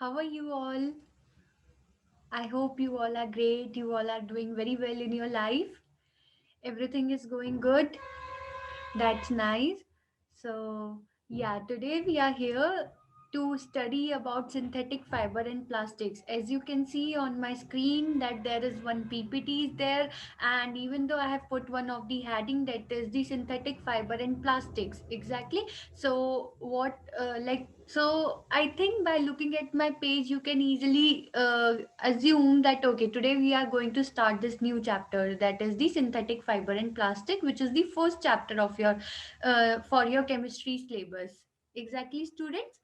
How are you all? I hope you all are great. You all are doing very well in your life. Everything is going good. That's nice. So, yeah, today we are here to study about synthetic fiber and plastics. As you can see on my screen that there is one PPT is there, and even though I have put one of the heading that is the synthetic fiber and plastics. Exactly. So so I think by looking at my page you can easily assume that okay, today we are going to start this new chapter, that is the synthetic fiber and plastic, which is the first chapter of your for your chemistry syllabus. Exactly, students.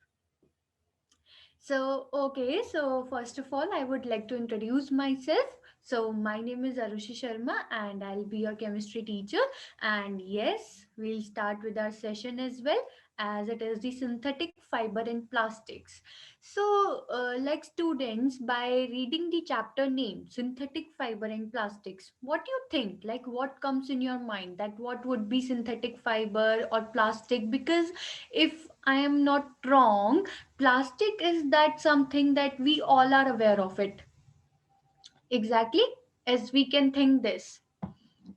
So, okay, so first of all, I would like to introduce myself. So, my name is Arushi Sharma and I'll be your chemistry teacher. And yes, we'll start with our session as well, as it is the synthetic fiber and plastics. So, like students, by reading the chapter name, synthetic fiber and plastics, what do you think? Like, what comes in your mind that what would be synthetic fiber or plastic? Because if I am not wrong, plastic is that something that we all are aware of it. Exactly, as we can think this,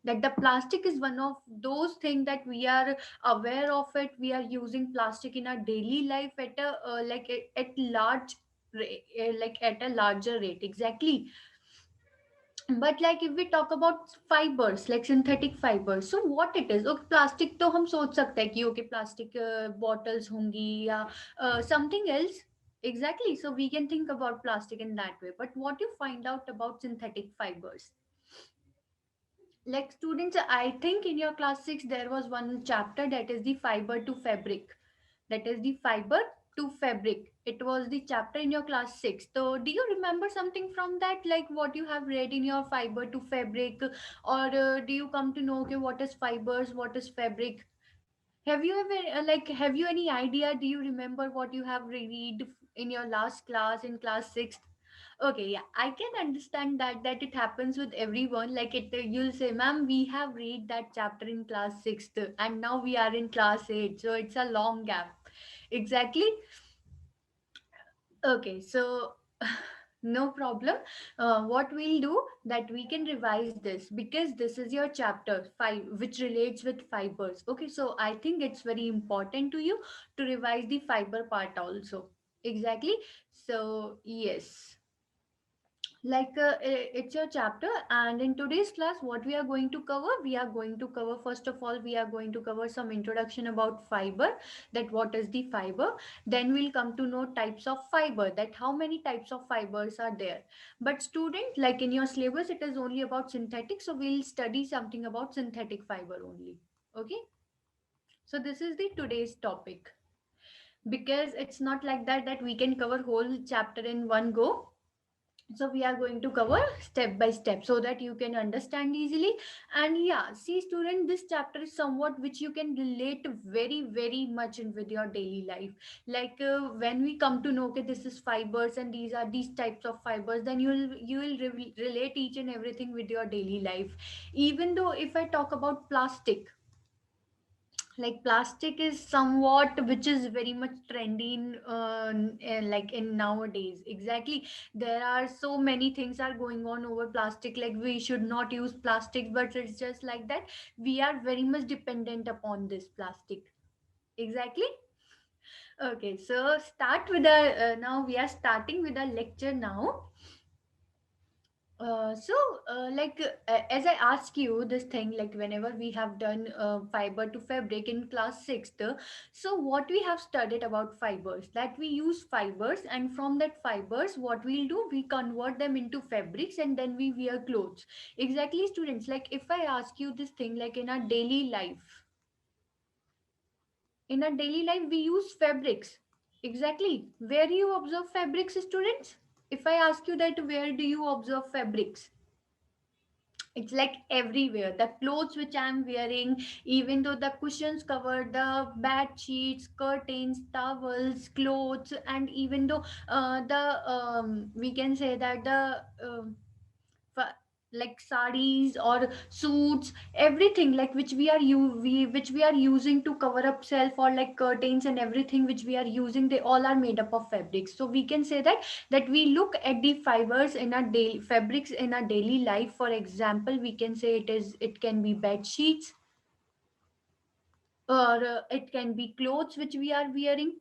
that the plastic is one of those things that we are aware of it. We are using plastic in our daily life at a at large like at a larger rate. Exactly. But like if we talk about fibers, like synthetic fibers, so what it is? Okay, plastic तो हम सोच सकते हैं कि okay plastic bottles होंगी या something else. Exactly, so we can think about plastic in that way. But what you find out about synthetic fibers, like students, I think in your class 6 there was one chapter that is the fiber to fabric, that is the fiber to fabric. It was the chapter in your class 6. So do you remember something from that, like what you have read in your fiber to fabric, or do you come to know okay what is fibers, what is fabric? Have you ever have you any idea, do you remember what you have read in your last class in class 6? Okay, yeah, I can understand that it happens with everyone. Like it, you'll say, "Ma'am, we have read that chapter in class 6th, and now we are in class 8, so it's a long gap." Exactly. Okay, so no problem. What we'll do that we can revise this because this is your chapter 5, which relates with fibers. Okay, so I think it's very important to you to revise the fiber part also. Exactly. So yes, it's your chapter, and in today's class what we are going to cover, we are going to cover, first of all, we are going to cover some introduction about fiber, that what is the fiber. Then we'll come to know types of fiber, that how many types of fibers are there. But student, like in your syllabus it is only about synthetic, so we'll study something about synthetic fiber only. Okay, so this is the today's topic, because it's not like that we can cover whole chapter in one go. So we are going to cover step by step so that you can understand easily. And yeah, see student, this chapter is somewhat which you can relate very much in with your daily life. When we come to know okay this is fibers and these are these types of fibers, then you will relate each and everything with your daily life. Even though if I talk about plastic, like plastic is somewhat which is very much trendy in nowadays. Exactly, there are so many things are going on over plastic, like we should not use plastic, but it's just like that we are very much dependent upon this plastic. Exactly. Okay, so start with a now we are starting with a lecture now. As I ask you this thing, like whenever we have done fiber to fabric in class 6th, so what we have studied about fibers, that we use fibers, and from that fibers, what we'll do, we convert them into fabrics and then we wear clothes. Exactly, students. Like if I ask you this thing, like in our daily life, we use fabrics. Exactly. Where do you observe fabrics, students? If I ask you that, where do you observe fabrics? It's like everywhere. The clothes which I'm wearing, even though the cushions cover the bed sheets, curtains, towels, clothes, and even though the we can say that the like saris or suits, everything like which we are using to cover up self, or like curtains and everything which we are using, they all are made up of fabrics. So we can say that we look at the fibers in our daily fabrics in our daily life. For example, we can say it can be bed sheets, or it can be clothes which we are wearing.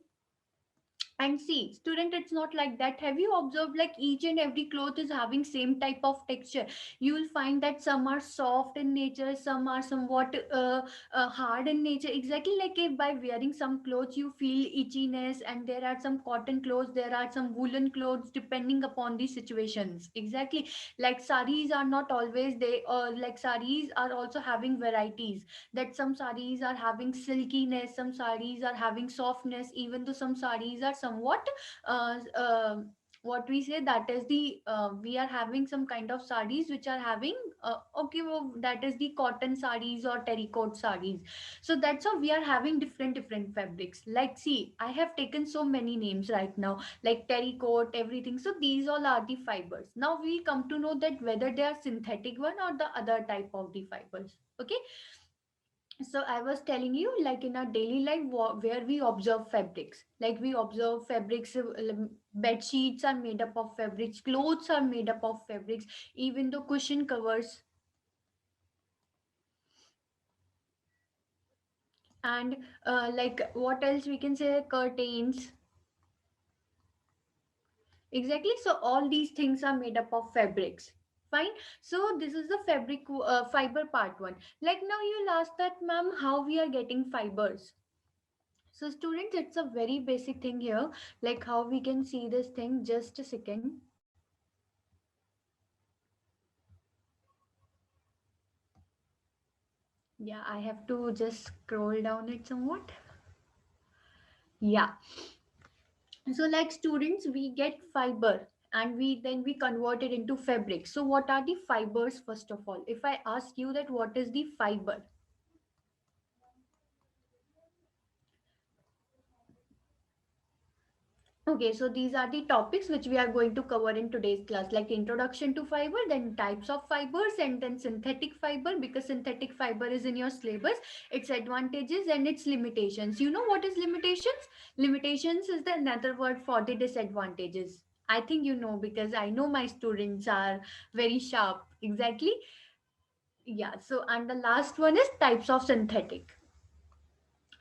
And see, student, it's not like that. Have you observed like each and every cloth is having same type of texture? You will find that some are soft in nature, some are somewhat hard in nature. Exactly, like if by wearing some clothes you feel itchiness, and there are some cotton clothes, there are some woolen clothes, depending upon the situations. Exactly, like saris are not always they, like saris are also having varieties, that some saris are having silkiness, some saris are having softness, even though some saris are somewhat uh, uh, what we say, that is the we are having some kind of saris which are having okay, well, that is the cotton saris or terracotta saris. So that's how we are having different fabrics. Like see, I have taken so many names right now, like terracotta, everything. So these all are the fibers. Now we come to know that whether they are synthetic one or the other type of the fibers. Okay, so I was telling you, like in our daily life, where we observe fabrics, like we observe fabrics, bed sheets are made up of fabrics, clothes are made up of fabrics, even the cushion covers, and like what else we can say, curtains. Exactly, so all these things are made up of fabrics. Fine. So this is the fabric fiber part one. Like now you'll ask that, ma'am, how we are getting fibers? So students, it's a very basic thing here, like how we can see this thing. Just a second. Yeah, I have to just scroll down it somewhat. Yeah. So like students, we get fiber and we convert it into fabric. So what are the fibers first of all? If I ask you that what is the fiber? Okay, so these are the topics which we are going to cover in today's class, like introduction to fiber, then types of fibers, and then synthetic fiber, because synthetic fiber is in your syllabus, its advantages and its limitations. You know what is limitations? Limitations is the another word for the disadvantages. I think you know, because I know my students are very sharp. Exactly. Yeah, so and the last one is types of synthetic.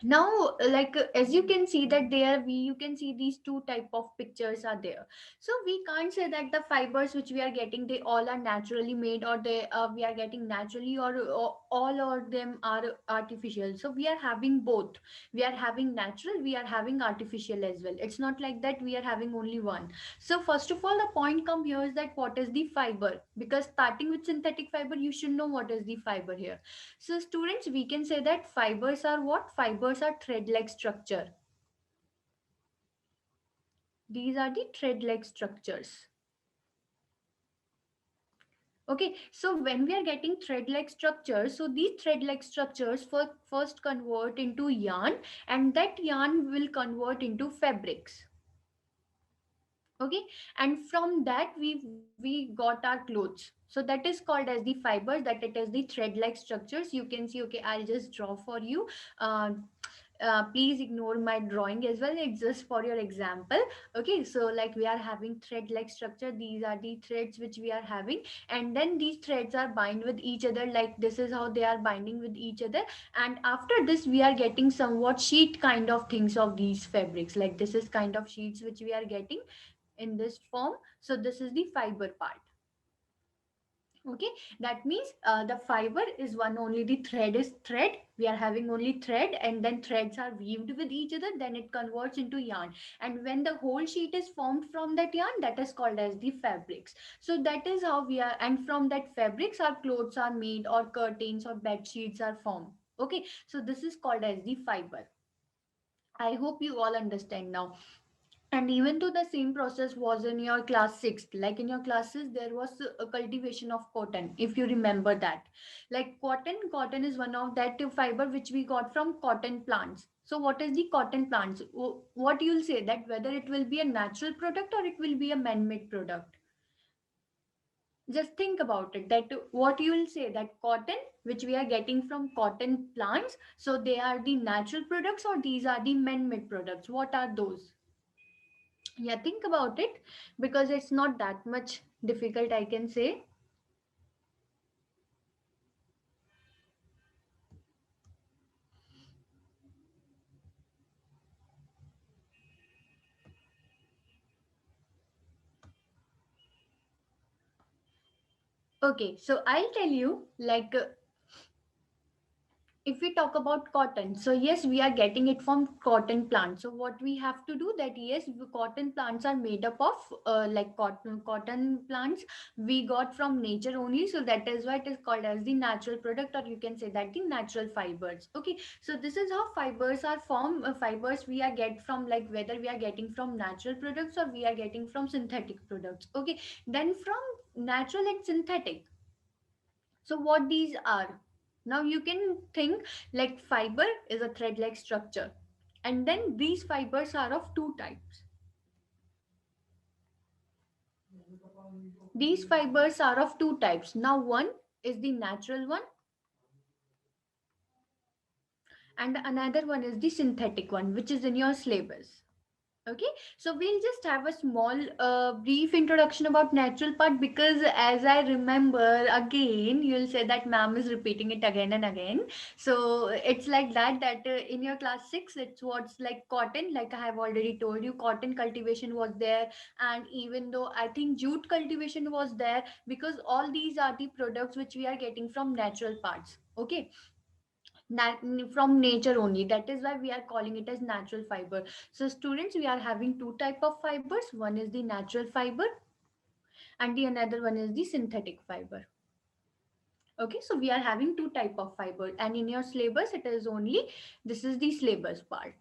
Now like as you can see that there we you can see these two type of pictures are there. So we can't say that the fibers which we are getting, they all are naturally made, or they we are getting naturally, or all of them are artificial. So we are having both. We are having natural, we are having artificial as well. It's not like that we are having only one. So first of all, the point come here is that what is the fiber, because starting with synthetic fiber you should know what is the fiber here. So students, we can say that fibers are what? Fibers are thread-like structure. These are the thread-like structures. Okay, so when we are getting thread-like structures, so these thread-like structures first convert into yarn, and that yarn will convert into fabrics. Okay, and from that we got our clothes. So that is called as the fibers, that it is the thread-like structures. You can see, okay, I'll just draw for you. Uh, please ignore my drawing as well, it's just for your example. Okay, so like we are having thread like structure, these are the threads which we are having, and then these threads are bind with each other, like this is how they are binding with each other. And after this we are getting somewhat sheet kind of things of these fabrics, like this is kind of sheets which we are getting in this form. So this is the fiber part. Okay, that means the fiber is one, only the thread is thread, we are having only thread, and then threads are weaved with each other, then it converts into yarn. And when the whole sheet is formed from that yarn, that is called as the fabrics. So that is how we are, and from that fabrics our clothes are made, or curtains or bed sheets are formed. Okay, so this is called as the fiber. I hope you all understand now. And even though the same process was in your class 6, like in your classes there was a cultivation of cotton, if you remember that. Like cotton is one of that fiber which we got from cotton plants. So what is the cotton plants? What you'll say, that whether it will be a natural product or it will be a man-made product? Just think about it, that what you will say, that cotton which we are getting from cotton plants, so they are the natural products or these are the man-made products? What are those? Yeah, think about it, because it's not that much difficult, I can say. Okay, so I'll tell you, like, if we talk about cotton, so yes, we are getting it from cotton plants. So what we have to do, that yes, the cotton plants are made up of like cotton plants we got from nature only, so that is why it is called as the natural product, or you can say that the natural fibers. Okay, so this is how fibers are formed. Fibers we are get from, like, whether we are getting from natural products or we are getting from synthetic products. Okay, then from natural and synthetic, so what these are? Now you can think, like, fiber is a thread-like structure, and then these fibers are of two types. These fibers are of two types. Now one is the natural one, and another one is the synthetic one, which is in your syllabus. Okay, so we'll just have a small brief introduction about natural part, because as I remember, again you'll say that ma'am is repeating it again and again. So it's like that, in your class 6 it's what's like cotton, like I have already told you, cotton cultivation was there, and even though I think jute cultivation was there, because all these are the products which we are getting from natural parts. Okay, from nature only, that is why we are calling it as natural fiber. So students, we are having two type of fibers. One is the natural fiber and the another one is the synthetic fiber. Okay, so we are having two type of fiber, and in your syllabus it is only, this is the syllabus part.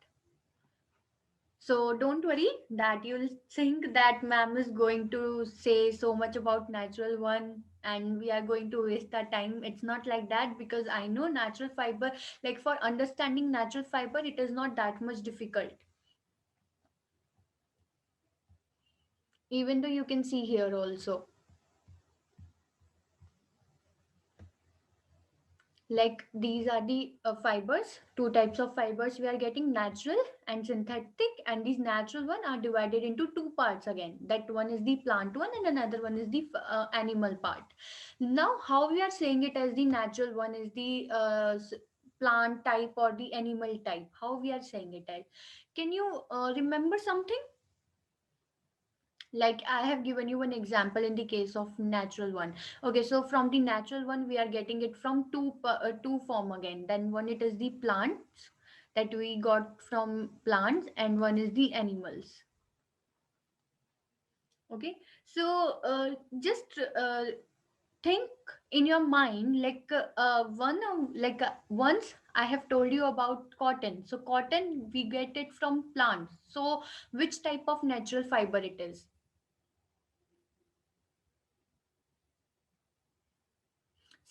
So don't worry that you'll think that ma'am is going to say so much about natural one and we are going to waste our time. It's not like that, because I know natural fiber, like, for understanding natural fiber, it is not that much difficult. Even though you can see here also, like, these are the fibers, two types of fibers we are getting, natural and synthetic, and these natural one are divided into two parts again, that one is the plant one and another one is the animal part. Now how we are saying it as the natural one is the plant type or the animal type, how we are saying it as, can you remember something? Like, I have given you an example in the case of natural one. Okay, so from the natural one we are getting it from two form again, then one it is the plants that we got from plants, and one is the animals. Okay, so just think in your mind, like, once I have told you about cotton, so cotton we get it from plants, so which type of natural fiber it is?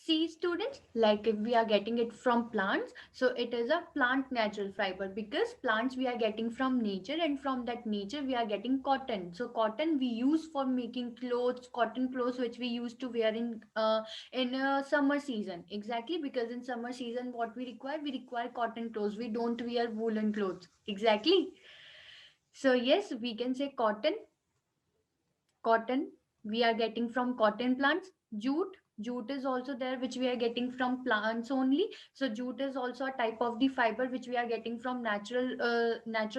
See students, like, if we are getting it from plants, so it is a plant natural fiber, because plants we are getting from nature, and from that nature we are getting cotton. So cotton we use for making clothes, cotton clothes which we used to wear in summer season. Exactly, because in summer season what we require cotton clothes, we don't wear woolen clothes. Exactly. So yes, we can say cotton we are getting from cotton plants. Jute is also there, which we are getting from plants only. So jute is also a type of the fiber which we are getting from natural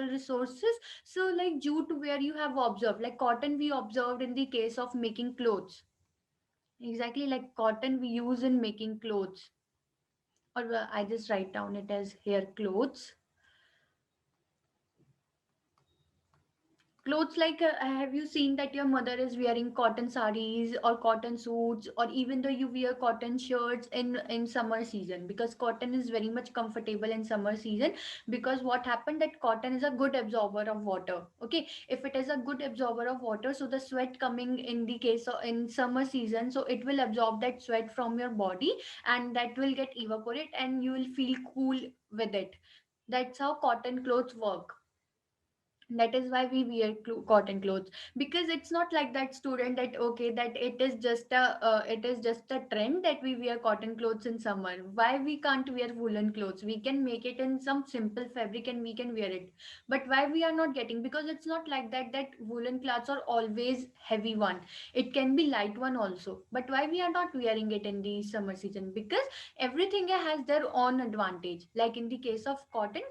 resources. So like jute, where you have observed, like cotton we observed in the case of making clothes. Exactly, like cotton we use in making clothes, or I just write down it as here, clothes. Clothes, like, have you seen that your mother is wearing cotton sarees or cotton suits, or even though you wear cotton shirts in summer season, because cotton is very much comfortable in summer season, because what happened, that cotton is a good absorber of water. Okay, if it is a good absorber of water, so the sweat coming in the case of in summer season, so it will absorb that sweat from your body, and that will get evaporate and you will feel cool with it. That's how cotton clothes work. That is why we wear cotton clothes, because it's not like that student that okay that it is just a trend that we wear cotton clothes in summer. Why we can't wear woolen clothes? We can make it in some simple fabric and we can wear it. But why we are not getting? Because it's not like that woolen clothes are always heavy one. It can be light one also. But why we are not wearing it in the summer season? Because everything has their own advantage. Like in the case of cotton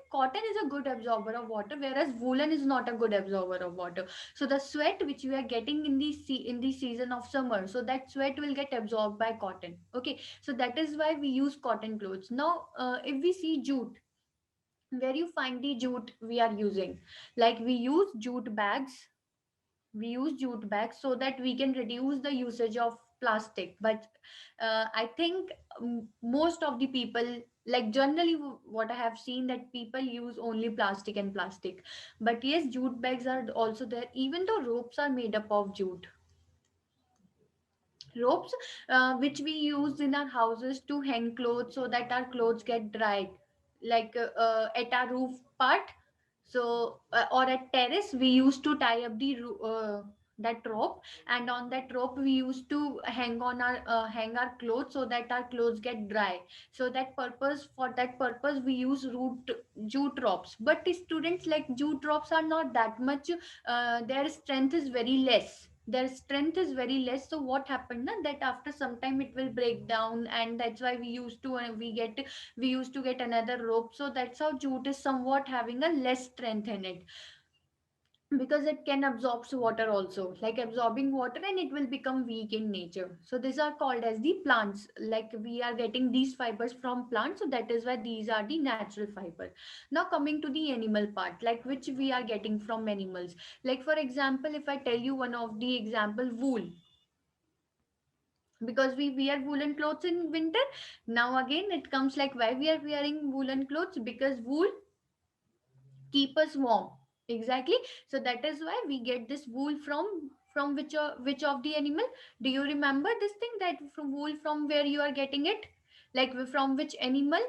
is a good absorber of water, whereas woolen is not a good absorber of water. So the sweat which we are getting in in the season of summer, so that sweat will get absorbed by cotton. Okay, so that is why we use cotton clothes. Now if we see jute, where you find the jute we are using, like we use jute bags so that we can reduce the usage of plastic. But I think most of the people, like generally what I have seen, that people use only plastic. But yes, jute bags are also there. Even though ropes are made up of jute, ropes which we use in our houses to hang clothes so that our clothes get dried, like at our roof part. So or at terrace we used to tie up that rope, and on that rope we used to hang our clothes so that our clothes get dry. So that purpose, for that purpose we use jute ropes. But the students, like jute ropes are not that much, their strength is very less. So what happened na, that after some time it will break down, and that's why we used to get another rope. So that's how jute is somewhat having a less strength in it, because it can absorb water also, like absorbing water, and it will become weak in nature. So these are called as the plants. Like we are getting these fibers from plants, so that is why these are the natural fiber. Now coming to the animal part, like which we are getting from animals. Like for example, if I tell you one of the example, wool, because we wear woolen clothes in winter. Now again it comes, like why we are wearing woolen clothes, because wool keep us warm. Exactly. So that is why we get this wool from which of the animal? Do you remember this thing, that from wool, from where you are getting it? Like from which animal?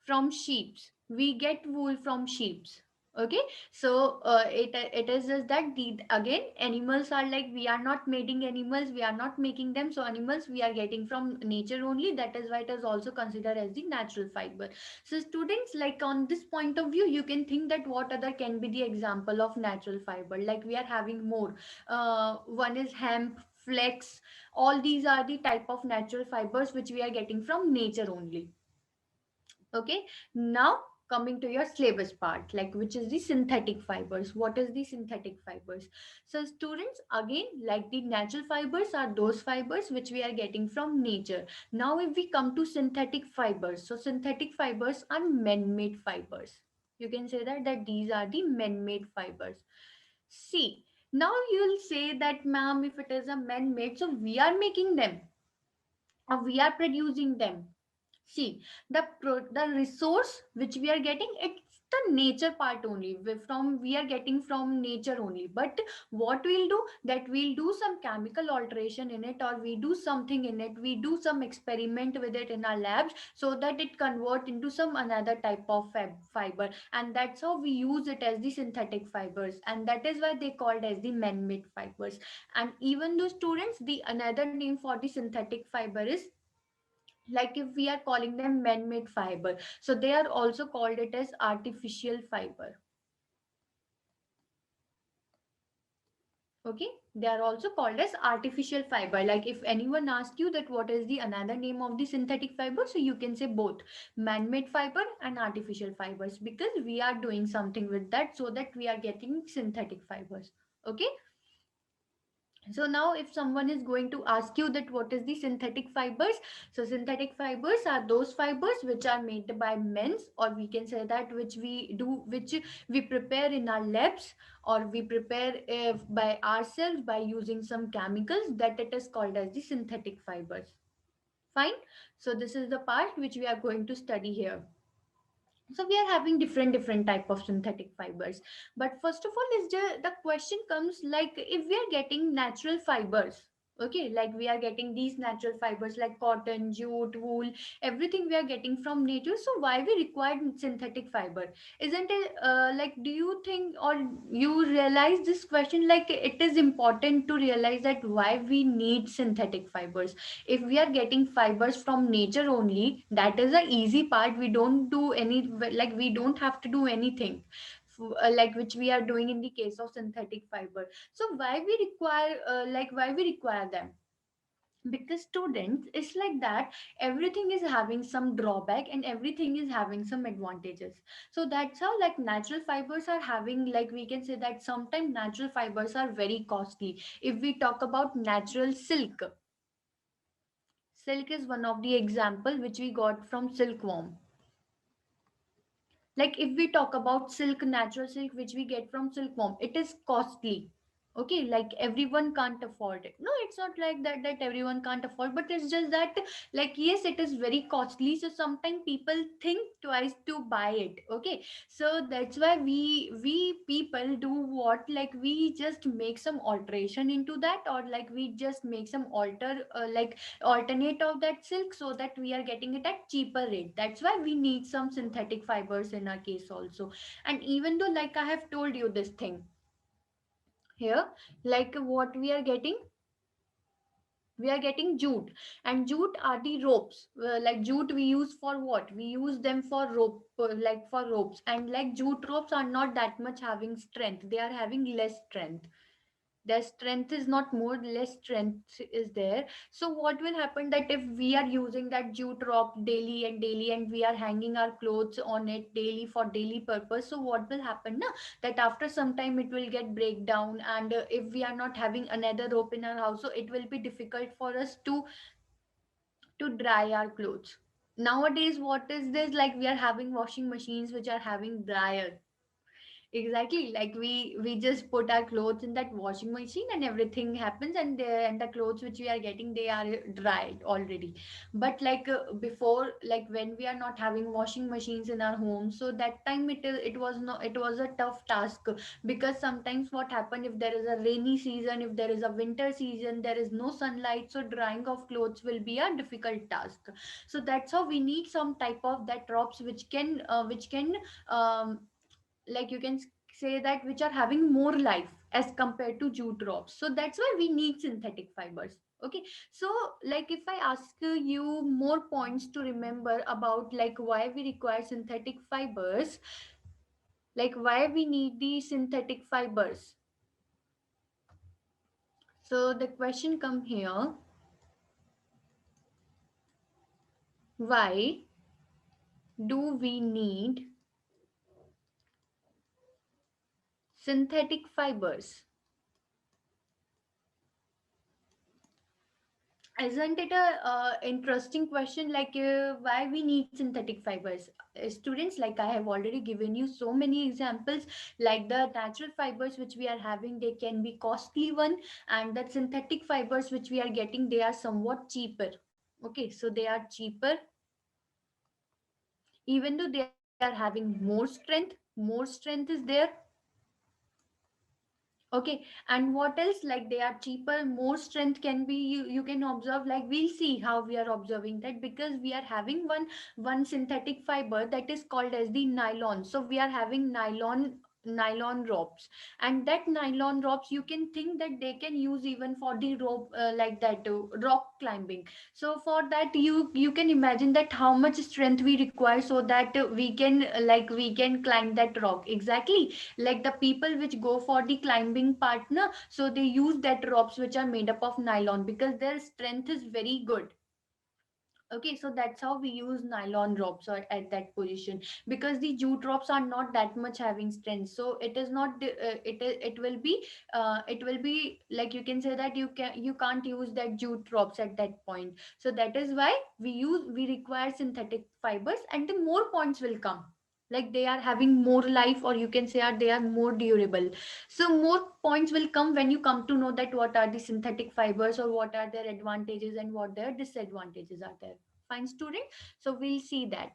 From sheeps. We get wool from sheeps. Okay. So it is just that the again animals are, like we are not mating animals, we are not making them. So animals we are getting from nature only. That is why it is also considered as the natural fiber. So students, like on this point of view, you can think that what other can be the example of natural fiber. Like we are having more, one is hemp, flax. All these are the type of natural fibers which we are getting from nature only. Okay, now coming to your syllabus part, like which is the synthetic fibers. What is the synthetic fibers? So students, again, like the natural fibers are those fibers which we are getting from nature. Now if we come to synthetic fibers, so synthetic fibers are man-made fibers. You can say that these are the man-made fibers. See, now you'll say that ma'am, if it is a man-made, so we are making them or we are producing them. See, the resource which we are getting, it's the nature part only. We are getting from nature only. But what we'll do, that we'll do some chemical alteration in it, or we do something in it. We do some experiment with it in our labs so that it convert into some another type of fiber, and that's how we use it as the synthetic fibers, and that is why they called as the man-made fibers. And even those students, the another name for the synthetic fiber is, like if we are calling them man-made fiber, so they are also called it as artificial fiber. Okay, they are also called as artificial fiber. Like if anyone asks you that what is the another name of the synthetic fiber, so you can say both man-made fiber and artificial fibers, because we are doing something with that so that we are getting synthetic fibers. Okay, so now if someone is going to ask you that what is the synthetic fibers, so synthetic fibers are those fibers which are made by men's, or we can say that which we prepare in our labs, or we prepare by ourselves by using some chemicals, that it is called as the synthetic fibers. Fine. So this is the part which we are going to study here. So we are having different type of synthetic fibers. But first of all, is the question comes, like if we are getting natural fibers, Okay, like we are getting these natural fibers like cotton, jute, wool, everything we are getting from nature. So why we require synthetic fiber? Isn't it like, do you think or you realize this question, like it is important to realize that why we need synthetic fibers? If we are getting fibers from nature only, that is a easy part. We don't do any, like we don't have to do anything like which we are doing in the case of synthetic fiber. So why we require why we require them? Because students, it's like that everything is having some drawback and everything is having some advantages. So that's how, like, natural fibers are having, like we can say that sometimes natural fibers are very costly. If we talk about natural silk, silk is one of the example which we got from silkworm. Like if we talk about silk, natural silk which we get from silkworm, it is costly. Okay, like everyone can't afford it. No, it's not like that everyone can't afford, but it's just that, like, yes, it is very costly, so sometimes people think twice to buy it. Okay, so that's why we people do what, like we just make some alteration into that, or like we just make some alternate of that silk so that we are getting it at cheaper rate. That's why we need some synthetic fibers in our case also. And even though, like I have told you this thing here, like what we are getting jute, and jute are the ropes. Like jute we use for what? We use them for rope, like for ropes. And like jute ropes are not that much having strength, they are having less strength. Their strength is not more, less strength is there. So what will happen, that if we are using that jute rope daily and daily, and we are hanging our clothes on it daily for daily purpose, so what will happen now, that after some time it will get break down. And if we are not having another rope in our house, so it will be difficult for us to dry our clothes. Nowadays what is this, like we are having washing machines which are having dryer. Exactly, like we just put our clothes in that washing machine and everything happens, and the clothes which we are getting, they are dried already. But like before, like when we are not having washing machines in our home, so that time it was not, it was a tough task. Because sometimes what happen, if there is a rainy season, if there is a winter season, there is no sunlight, so drying of clothes will be a difficult task. So that's how we need some type of that ropes which can um, like you can say that, which are having more life as compared to jute drops. So that's why we need synthetic fibers. Okay, so like if I ask you more points to remember about, like why we require synthetic fibers, like why we need the synthetic fibers. So the question come here, why do we need synthetic fibers? Isn't it a interesting question, like why we need synthetic fibers? Students, like I have already given you so many examples, like the natural fibers which we are having, they can be costly one, and the synthetic fibers which we are getting, they are somewhat cheaper. Okay, so they are cheaper, even though they are having more strength is there. Okay, and what else, like they are cheaper, more strength can be, you can observe, like we'll see how we are observing that, because we are having one synthetic fiber that is called as the nylon. So we are having nylon ropes, and that nylon ropes, you can think that they can use even for the rope, like that rock climbing. So for that, you can imagine that how much strength we require, so that we can we can climb that rock. Exactly, like the people which go for the climbing partner, so they use that ropes which are made up of nylon, because their strength is very good. Okay, so that's how we use nylon ropes or at that position, because the jute ropes are not that much having strength. So it is not it will be, like you can say that you can't use that jute ropes at that point. So that is why we require synthetic fibers, and the more points will come, like they are having more life, or you can say they are more durable. So more points will come when you come to know that what are the synthetic fibers, or what are their advantages and what their disadvantages are there. Fine, student. So we'll see that.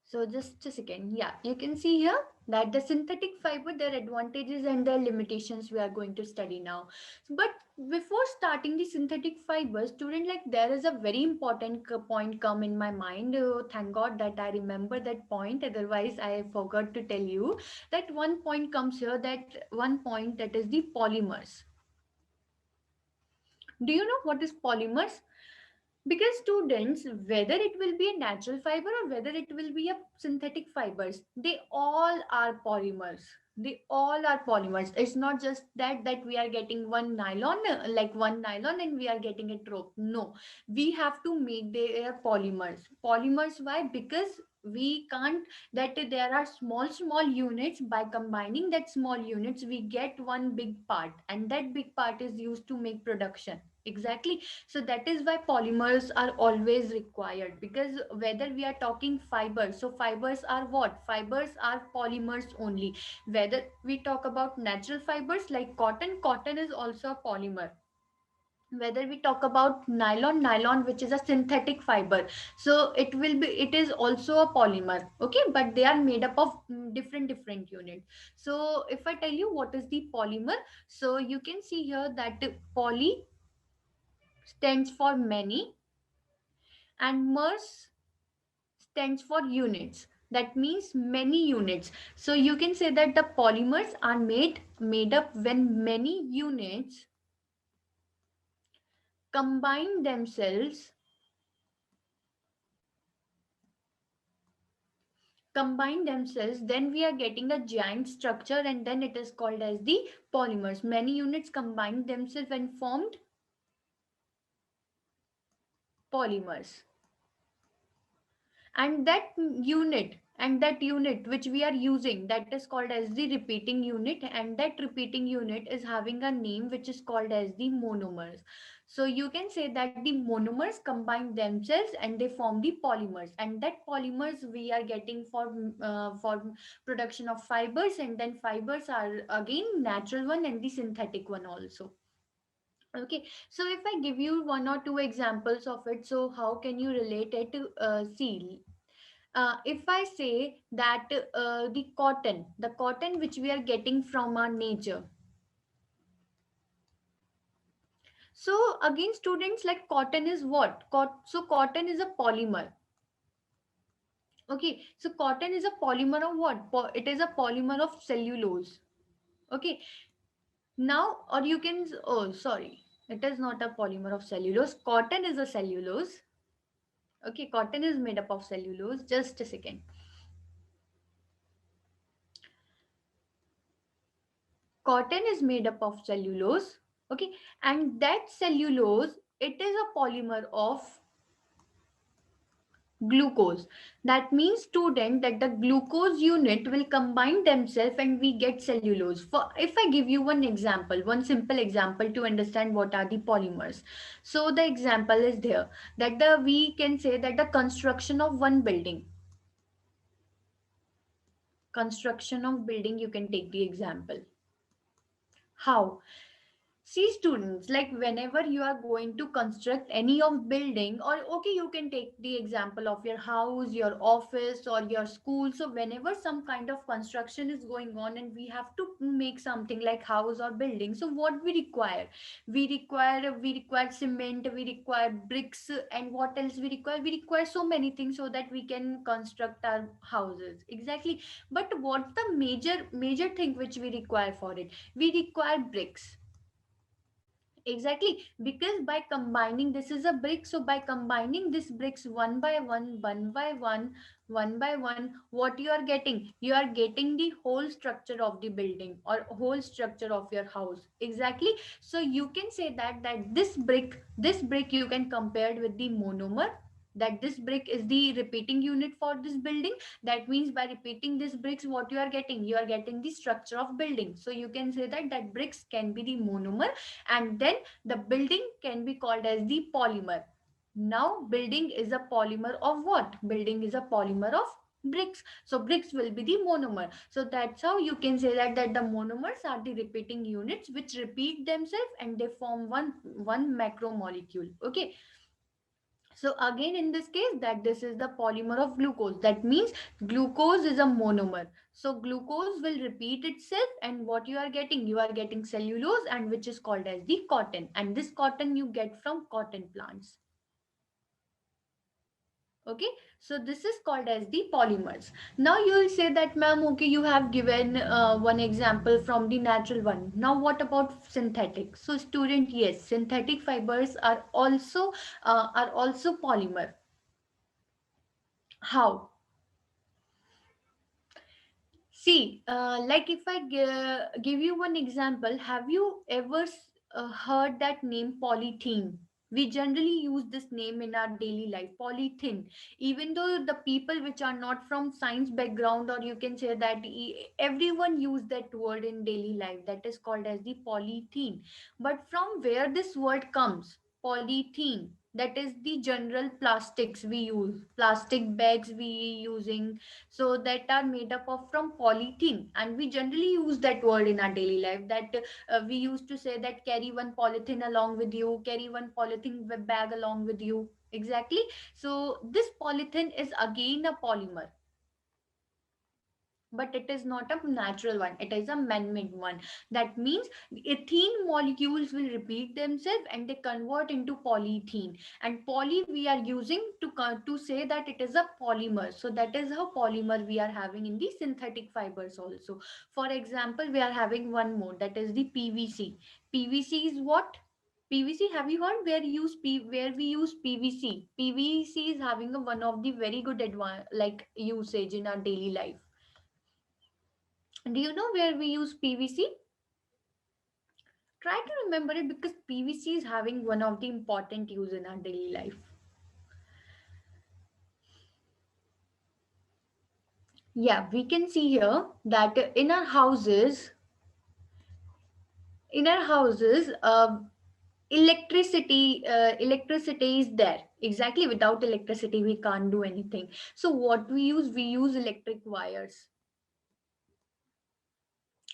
So just a second. Yeah, you can see here. That the synthetic fiber, their advantages and their limitations we are going to study now. But before starting the synthetic fiber, student, like there is a very important point come in my mind. Thank god that I remember that point, otherwise I forgot to tell you that one point comes here, that one point, that is the polymers. Do you know what is polymers? Because students, whether it will be a natural fiber or whether it will be a synthetic fibers, they all are polymers. They all are polymers. It's not just that we are getting one nylon, like one nylon, and we are getting a rope. No, we have to make their polymers. Polymers, why? Because we can't, that there are small units. By combining that small units, we get one big part, and that big part is used to make production. Exactly. So that is why polymers are always required, because whether we are talking fibers, so fibers are what? Fibers are polymers only. Whether we talk about natural fibers like cotton, cotton is also a polymer. Whether we talk about nylon, nylon which is a synthetic fiber, so it is also a polymer. Okay, but they are made up of different units. So if I tell you what is the polymer, so you can see here that poly stands for many, and mers stands for units. That means many units. So you can say that the polymers are made up when many units combine themselves, then we are getting a giant structure, and then it is called as the polymers. Many units combine themselves and formed polymers. And that unit which we are using, that is called as the repeating unit, and that repeating unit is having a name which is called as the monomers. So you can say that the monomers combine themselves and they form the polymers, and that polymers we are getting for production of fibers, and then fibers are again natural one and the synthetic one also. Okay, so if I give you one or two examples of it, so how can you relate it to see? If I say that the cotton which we are getting from our nature. So again, students, like cotton is what? So cotton is a polymer. Okay, so cotton is a polymer of what? It is a polymer of cellulose. Okay, now, or you can, oh, sorry, it is not a polymer of cellulose. Cotton is a cellulose. Okay, cotton is made up of cellulose. Just a second. Cotton is made up of cellulose. Okay, and that cellulose, it is a polymer of glucose. That means, student, that the glucose unit will combine themselves and we get cellulose. For if I give you one example, one simple example to understand what are the polymers. So the example is there, that we can say that the construction of building, you can take the example. How? See, students, like whenever you are going to construct any of building, or okay, you can take the example of your house, your office, or your school. So whenever some kind of construction is going on and we have to make something like house or building, so what we require? We require cement, we require bricks, and what else we require? We require so many things so that we can construct our houses. Exactly. But what's the major thing which we require for it? We require bricks. Exactly, because by combining, this is a brick, so by combining this bricks one by one, what you are getting? You are getting the whole structure of the building or whole structure of your house. Exactly. So you can say that this brick you can compare it with the monomer. That this brick is the repeating unit for this building. That means by repeating these bricks, what you are getting? You are getting the structure of building. So you can say that bricks can be the monomer, and then the building can be called as the polymer. Now building is a polymer of what? Building is a polymer of bricks. So bricks will be the monomer. So that's how you can say that the monomers are the repeating units which repeat themselves and they form one macromolecule. Okay, So again, in this case, that this is the polymer of glucose. That means glucose is a monomer. So glucose will repeat itself, and what you are getting cellulose, and which is called as the cotton. And this cotton you get from cotton plants. Okay, so this is called as the polymers. Now you will say that, ma'am, okay, you have given one example from the natural one. Now what about synthetic? So student, yes, synthetic fibers are also polymer. How? See, like if I give you one example, have you ever heard that name polythene? We generally use this name in our daily life, polythene. Even though the people which are not from science background, or you can say that everyone use that word in daily life, that is called as the polythene. But from where this word comes? Polythene. That is the general plastics we use, plastic bags we using, so that are made up of from polythene, and we generally use that word in our daily life, that we used to say that carry one polythene along with you, carry one polythene bag along with you. Exactly. So this polythene is again a polymer, but it is not a natural one, it is a man-made one. That means ethene molecules will repeat themselves and they convert into polyethene, and poly we are using to say that it is a polymer. So that is how polymer we are having in the synthetic fibers also. For example, we are having one more, that is the PVC. PVC is what? PVC, have you heard where we use PVC? PVC is having a one of the very good like usage in our daily life. Do you know where we use PVC? Try to remember it, because PVC is having one of the important use in our daily life. Yeah, we can see here that in our houses, electricity is there. Exactly, without electricity we can't do anything. So what we use electric wires.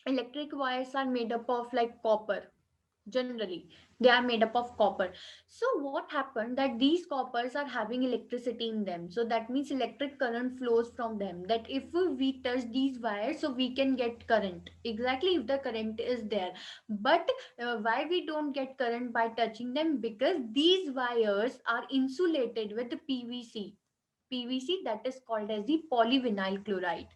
Electric wires are made up of like copper. Generally they are made up of copper. So what happened, that these coppers are having electricity in them, so that means electric current flows from them, that if we touch these wires, so we can get current. Exactly, if the current is there. But why we don't get current by touching them? Because these wires are insulated with PVC, that is called as the polyvinyl chloride.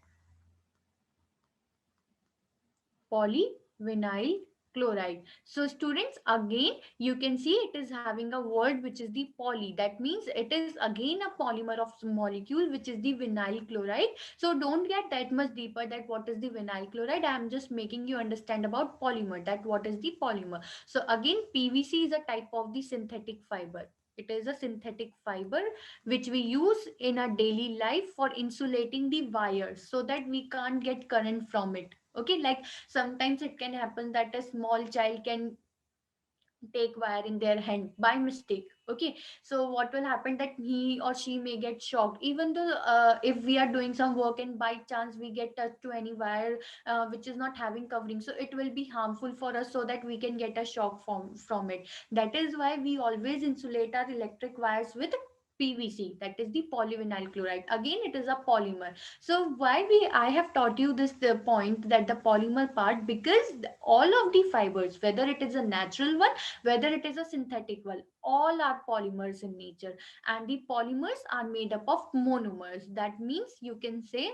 Polyvinyl chloride. So students, again you can see it is having a word which is the poly. That means it is again a polymer of molecule which is the vinyl chloride. So don't get that much deeper that what is the vinyl chloride. I am just making you understand about polymer, that what is the polymer. So again, PVC is a type of the synthetic fiber. It is a synthetic fiber which we use in our daily life for insulating the wires, so that we can't get current from it. Okay, like sometimes it can happen that a small child can take wire in their hand by mistake. Okay, so what will happen, that he or she may get shocked, even though if we are doing some work and by chance we get touched to any wire which is not having covering, so it will be harmful for us, so that we can get a shock from it. That is why we always insulate our electric wires with PVC, that is the polyvinyl chloride. Again, it is a polymer. So why I have taught you this the point, that the polymer part, because all of the fibers, whether it is a natural one, whether it is a synthetic one, all are polymers in nature, and the polymers are made up of monomers. That means you can say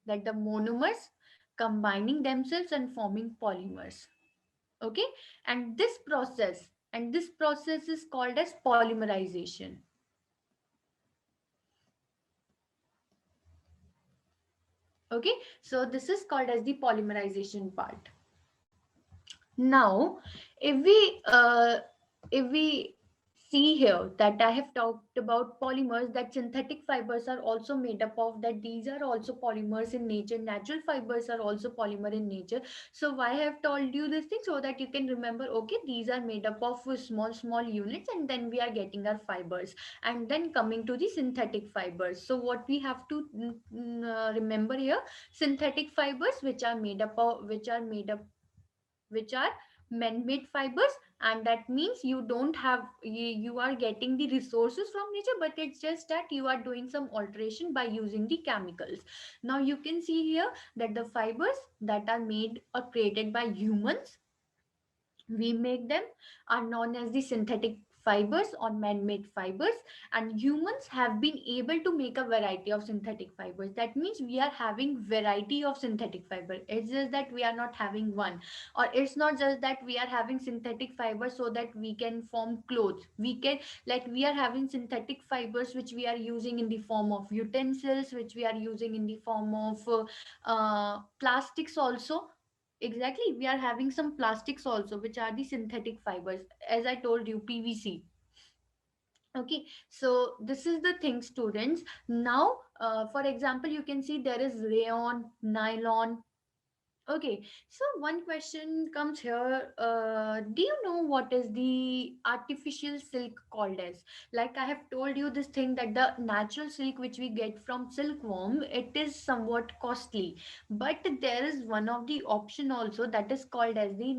that the monomers combining themselves and forming polymers. Okay, and this process is called as polymerization. Okay, so this is called as the polymerization part. Now, if we see here that I have talked about polymers, that synthetic fibers are also made up of, that these are also polymers in nature, natural fibers are also polymer in nature. So why I have told you this thing, so that you can remember, okay, these are made up of small units, and then we are getting our fibers. And then coming to the synthetic fibers, so what we have to remember here, synthetic fibers which are made up man-made fibers, and that means you don't have you are getting the resources from nature, but it's just that you are doing some alteration by using the chemicals. Now you can see here that the fibers that are made or created by humans, we make them, are known as the synthetic fibers or man-made fibers. And humans have been able to make a variety of synthetic fibers. That means we are having variety of synthetic fiber. It's just that we are not having one, or it's not just that we are having synthetic fibers so that we can form clothes. We can, like, we are having synthetic fibers which we are using in the form of utensils, which we are using in the form of plastics also. Exactly, we are having some plastics also, which are the synthetic fibers, as I told you, PVC. Okay, so this is the thing, students. Now, for example, you can see there is rayon, nylon. Okay, so one question comes here. Do you know what is the artificial silk called as? Like I have told you this thing that the natural silk which we get from silkworm, it is somewhat costly. But there is one of the option also that is called as the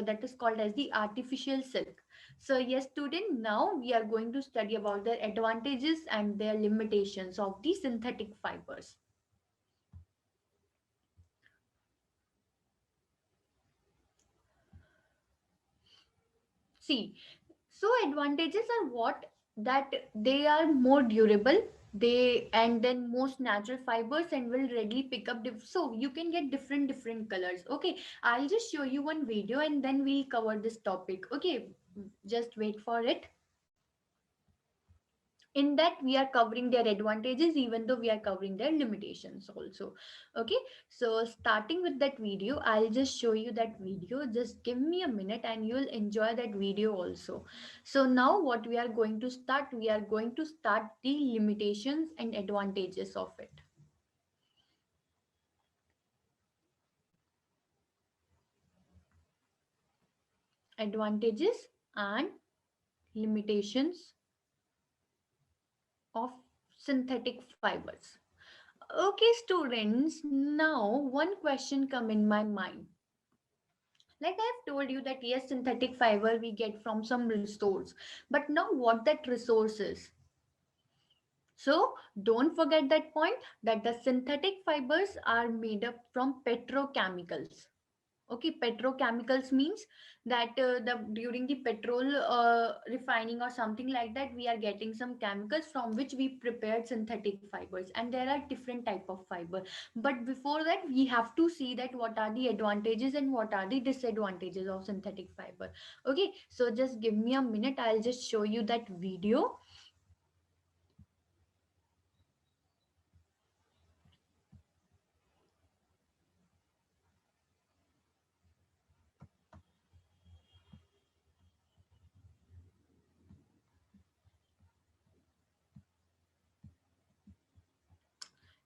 that is called as the artificial silk. So yes, student, now we are going to study about their advantages and their limitations of the synthetic fibers. See, so advantages are what, that they are more durable, they, and then most natural fibers and will readily pick up so you can get different colors. Okay, I'll just show you one video and then we'll cover this topic. Okay, just wait for it. In that we are covering their advantages even though we are covering their limitations also. Okay, so starting with that video, I'll just show you that video. Just give me a minute and you'll enjoy that video also. So now what we are going to start, we are going to start the limitations and advantages of it. Advantages and limitations of synthetic fibers. Okay, students, now one question come in my mind. Like I've told you that yes, synthetic fiber we get from some resource, but now what that resource is. So don't forget that point, that the synthetic fibers are made up from petrochemicals. Okay, petrochemicals means that the during the petrol refining or something like that, we are getting some chemicals from which we prepared synthetic fibers, and there are different type of fiber. But before that, we have to see that what are the advantages and what are the disadvantages of synthetic fiber. Okay, so just give me a minute, I'll just show you that video.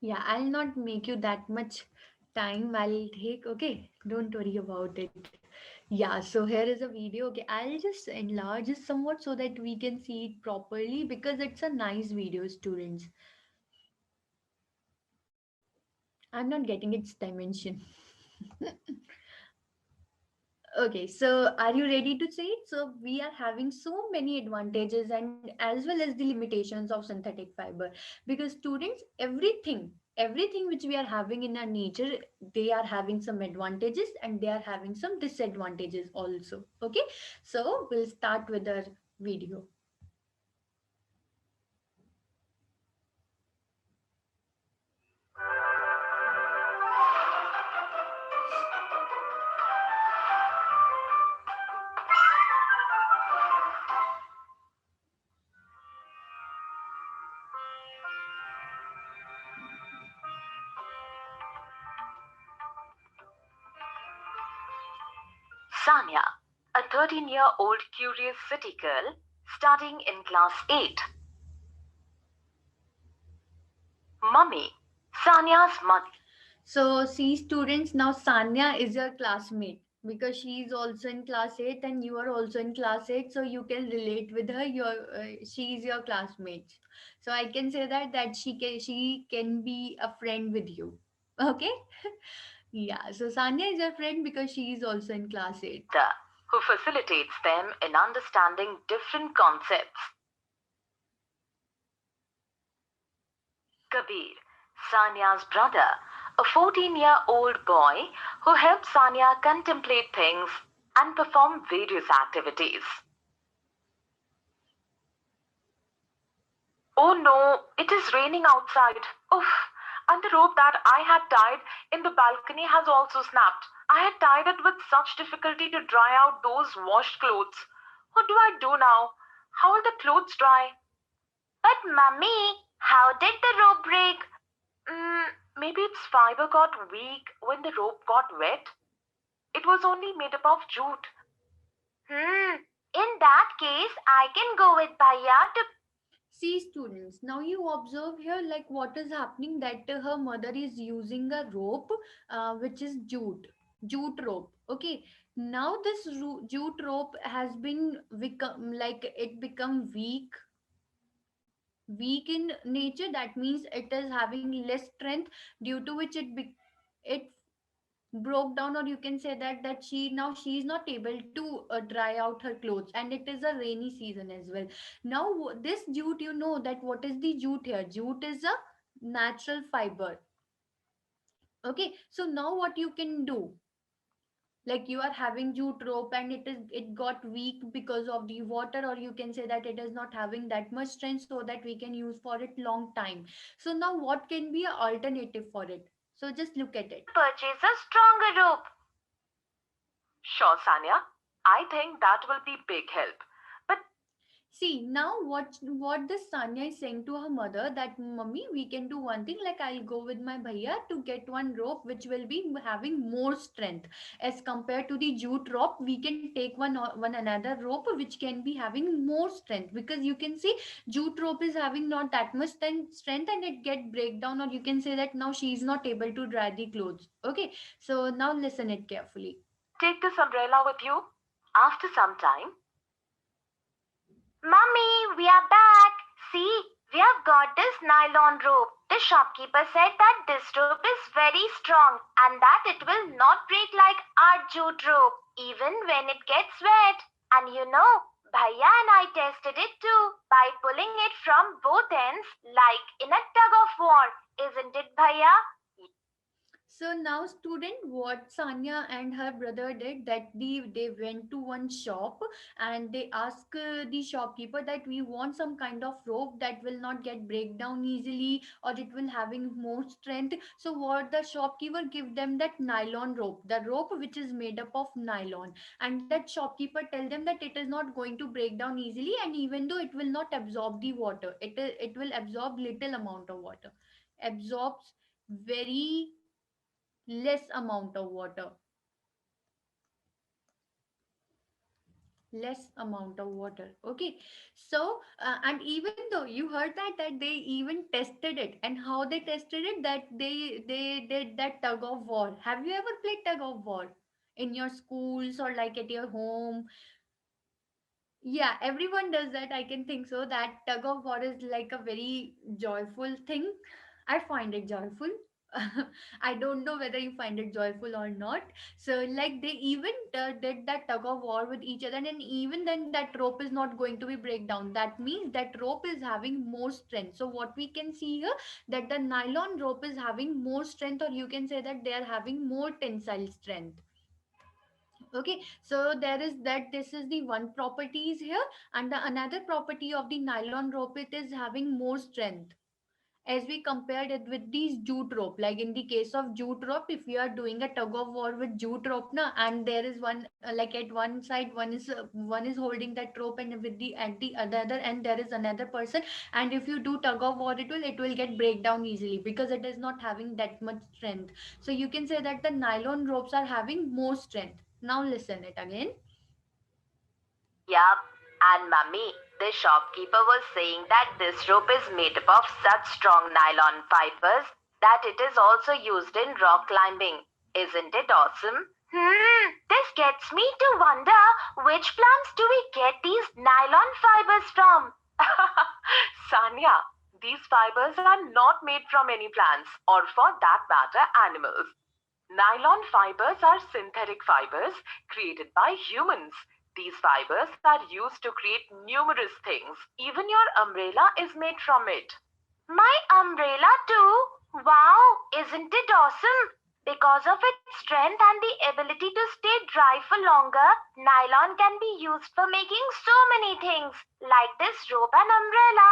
Yeah, I'll not make you that much time I'll take. Okay, don't worry about it. Yeah, so here is a video. Okay, I'll just enlarge it somewhat so that we can see it properly because it's a nice video, students. I'm not getting its dimension. Okay, so are you ready to say it? So we are having so many advantages and as well as the limitations of synthetic fiber, because students, everything which we are having in our nature, they are having some advantages and they are having some disadvantages also. Okay, so we'll start with our video. Sanya, a 13-year-old curious city girl studying in class 8. Mummy, Sanya's mother. So see, students, now Sanya is your classmate because she is also in class 8 and you are also in class 8, so you can relate with her. She is your classmate, so I can say that she can be a friend with you. Okay. Yeah, so Sanya is your friend because she is also in class 8. who facilitates them in understanding different concepts. Kabir, Sania's brother, a 14-year-old boy who helps Sania contemplate things and perform various activities. Oh no, it is raining outside. Oof, and the rope that I had tied in the balcony has also snapped. I had tied it with such difficulty to dry out those washed clothes. What do I do now? How will the clothes dry? But mummy, how did the rope break? Maybe its fiber got weak when the rope got wet. It was only made up of jute. In that case, I can go with Bhaiya to... See students, now you observe here like what is happening, that her mother is using a rope which is jute rope. Okay, now this jute rope has been become like it become weak in nature. That means it is having less strength, due to which it broke down, or you can say that she is not able to dry out her clothes, and it is a rainy season as well. Now this jute, you know that what is the jute here? Jute is a natural fiber. Okay, so now what you can do, like you are having jute rope and it got weak because of the water, or you can say that it is not having that much strength so that we can use for it long time. So now what can be an alternative for it? So just look at it. purchase a stronger rope. Sure, Sanya. I think that will be big help. But See, now what the Sanya is saying to her mother, that mummy, we can do one thing, like I'll go with my bhaiya to get one rope which will be having more strength as compared to the jute rope. We can take one another rope which can be having more strength, because you can see jute rope is having not that much strength and it get breakdown, or you can say that now she is not able to dry the clothes. Okay, so now listen it carefully. take this umbrella with you. After some time, Mummy, we are back. See, we have got this nylon rope. The shopkeeper said that this rope is very strong and that it will not break like our jute rope, even when it gets wet. And you know, Bhaiya and I tested it too by pulling it from both ends like in a tug of war. Isn't it, Bhaiya? So now student, what Sanya and her brother did, that they went to one shop and they asked the shopkeeper that we want some kind of rope that will not get break down easily, or it will having more strength. So what the shopkeeper give them, that nylon rope, the rope which is made up of nylon, and that shopkeeper tell them that it is not going to break down easily, and even though it will not absorb the water, it will absorb little amount of water, absorbs very less amount of water, less amount of water. Okay, so and even though you heard that they even tested it, and how they tested it, that they did that tug of war. Have you ever played tug of war in your schools or like at your home? Yeah, everyone does that. I can think so. That tug of war is like a very joyful thing. I find it joyful. I don't know whether you find it joyful or not. So, like, they even did that tug of war with each other, and even then, that rope is not going to be breakdown. That means that rope is having more strength. So, what we can see here, that the nylon rope is having more strength, or you can say that they are having more tensile strength. Okay, so there is that, this is the one properties here, and the another property of the nylon rope, it is having more strength as we compared it with these jute rope. Like in the case of jute rope, if you are doing a tug of war with jute rope na, and there is one like at one side one is holding that rope, and with the at the other end there is another person, and if you do tug of war, it will get break down easily because it is not having that much strength. So you can say that the nylon ropes are having more strength. Now listen it again. yup, and mummy, the shopkeeper was saying that this rope is made up of such strong nylon fibers that it is also used in rock climbing. Isn't it awesome? This gets me to wonder which plants do we get these nylon fibers from? Sanya, these fibers are not made from any plants or for that matter animals. Nylon fibers are synthetic fibers created by humans. These fibers are used to create numerous things. Even your umbrella is made from it. My umbrella too? Wow, isn't it awesome? Because of its strength and the ability to stay dry for longer, nylon can be used for making so many things, like this rope and umbrella.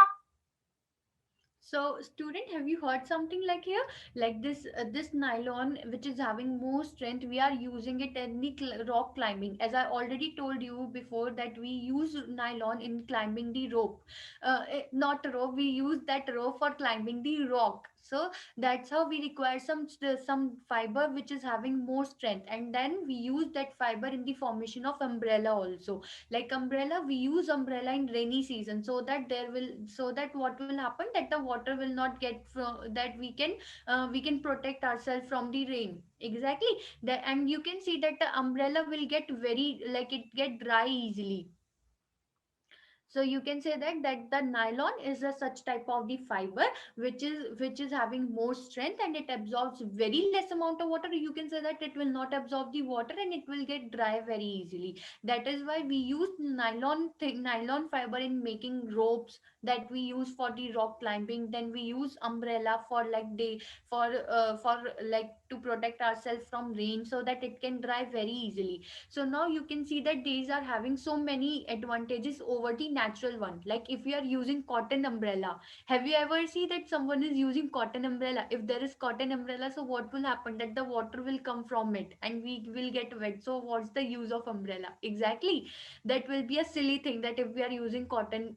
So, student, have you heard something like here? Like this nylon, which is having more strength, we are using it in the rock climbing. As I already told you before, that we use nylon in climbing the rope. Not rope, we use that rope for climbing the rock. So that's how we require some fiber which is having more strength, and then we use that fiber in the formation of umbrella also. Like umbrella, we use umbrella in rainy season, so that what will happen, that the water will not get from that, we can protect ourselves from the rain. Exactly. And you can see that the umbrella will get very, like, it get dry easily. So you can say that the nylon is a such type of the fiber which is having more strength, and it absorbs very less amount of water. You can say that it will not absorb the water, and it will get dry very easily. That is why we use nylon fiber in making ropes that we use for the rock climbing. Then we use umbrella for like day for like to protect ourselves from rain, so that it can dry very easily. So now you can see that these are having so many advantages over the natural one. Like if we are using cotton umbrella, have you ever see that someone is using cotton umbrella? If there is cotton umbrella, so what will happen, that the water will come from it and we will get wet. So what's the use of umbrella? Exactly. That will be a silly thing, that if we are using cotton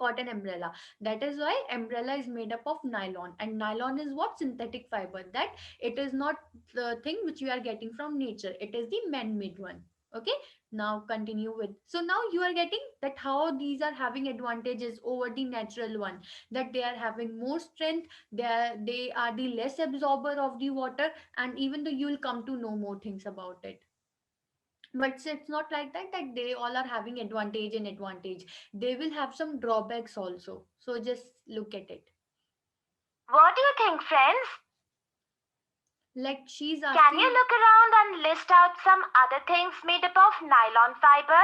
umbrella. That is why umbrella is made up of nylon, and nylon is what? Synthetic fiber. That it is not the thing which we are getting from nature, it is the man-made one. Okay. Now continue with, so now you are getting that how these are having advantages over the natural one, that they are having more strength, they are the less absorber of the water, and even though you will come to know more things about it. But it's not like that they all are having advantage and advantage. They will have some drawbacks also, so just look at it. What do you think, friends? Like she's Can you asking. look around and list out some other things made up of nylon fiber?